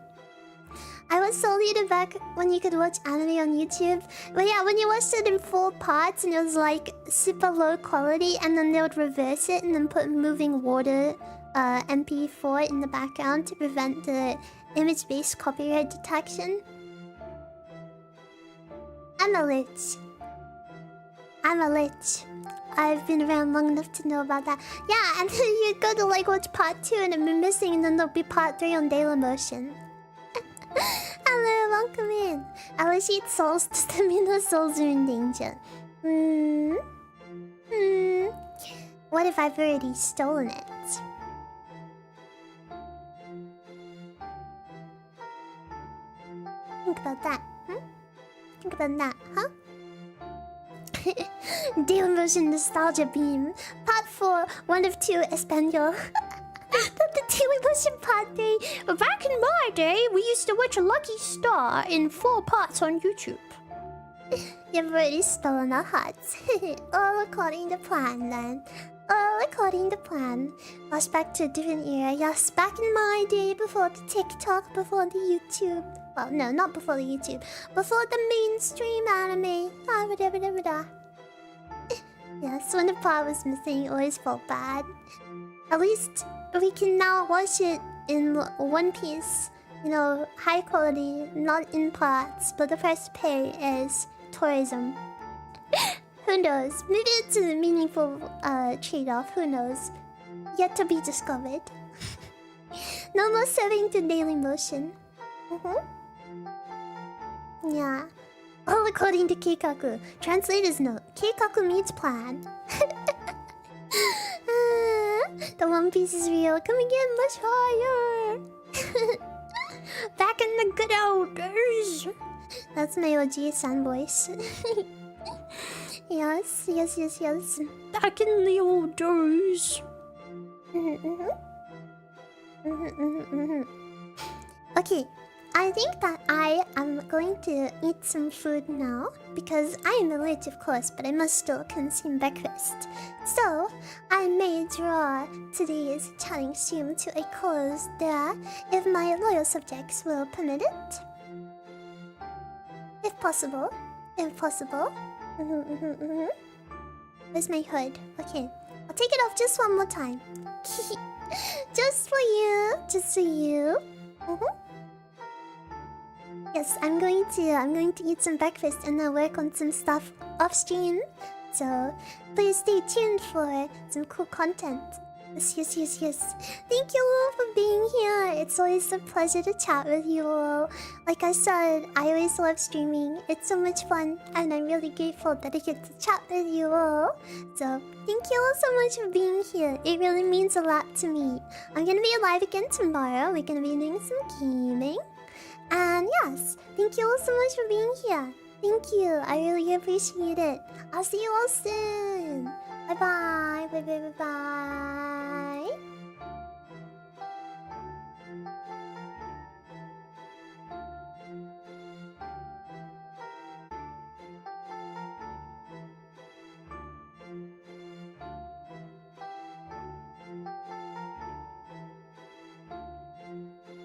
A: I was Soul Eater back when you could watch anime on YouTube. But yeah, when you watched it in 4 parts and it was like super low quality, and then they would reverse it and then put moving water MP4 in the background to prevent the image-based copyright detection. I'm a lich. I've been around long enough to know about that. Yeah, and then you go to like watch part 2 and it'll be missing, and then there'll be part 3 on Dailymotion. Hello, welcome in. I wish eat souls to mean the souls are in danger. What if I've already stolen it? Think about that, Think about that, huh? Dailymotion Nostalgia Beam. Part 4, 1 of 2, Espanol. The Dailymotion Part 3. Back in my day, we used to watch Lucky Star in 4 parts on YouTube. You've already stolen our hearts. All according to plan, then. All according to plan. Flashback to a different era. Yes, back in my day, before the TikTok, before the YouTube. Well, no, not before the YouTube. Before the mainstream anime. Yes, when the part was missing, it always felt bad. At least we can now watch it in one piece. You know, high quality, not in parts. But the price to pay is tourism. Who knows? Maybe it's a meaningful trade-off. Who knows? Yet to be discovered. No more serving to Dailymotion. Yeah. All according to Keikaku. Translator's note. Keikaku means plan. The One Piece is real. Come again, much higher. Back in the good old days. That's my OG-san voice. Yes. Back in the old days. Okay. I think that I am going to eat some food now, because I am a lich, of course, but I must still consume breakfast. So, I may draw today's chatting stream to a close there, if my loyal subjects will permit it. If possible. Where's my hood? Okay, I'll take it off just one more time. Just for you. Just for you. Yes, I'm going to eat some breakfast and then work on some stuff off stream. So please stay tuned for some cool content. Yes. Thank you all for being here. It's always a pleasure to chat with you all. Like I said, I always love streaming. It's so much fun, and I'm really grateful that I get to chat with you all. So thank you all so much for being here. It really means a lot to me. I'm gonna be live again tomorrow. We're gonna be doing some gaming. And yes, thank you all so much for being here. Thank you. I really appreciate it. I'll see you all soon. Bye bye. Bye.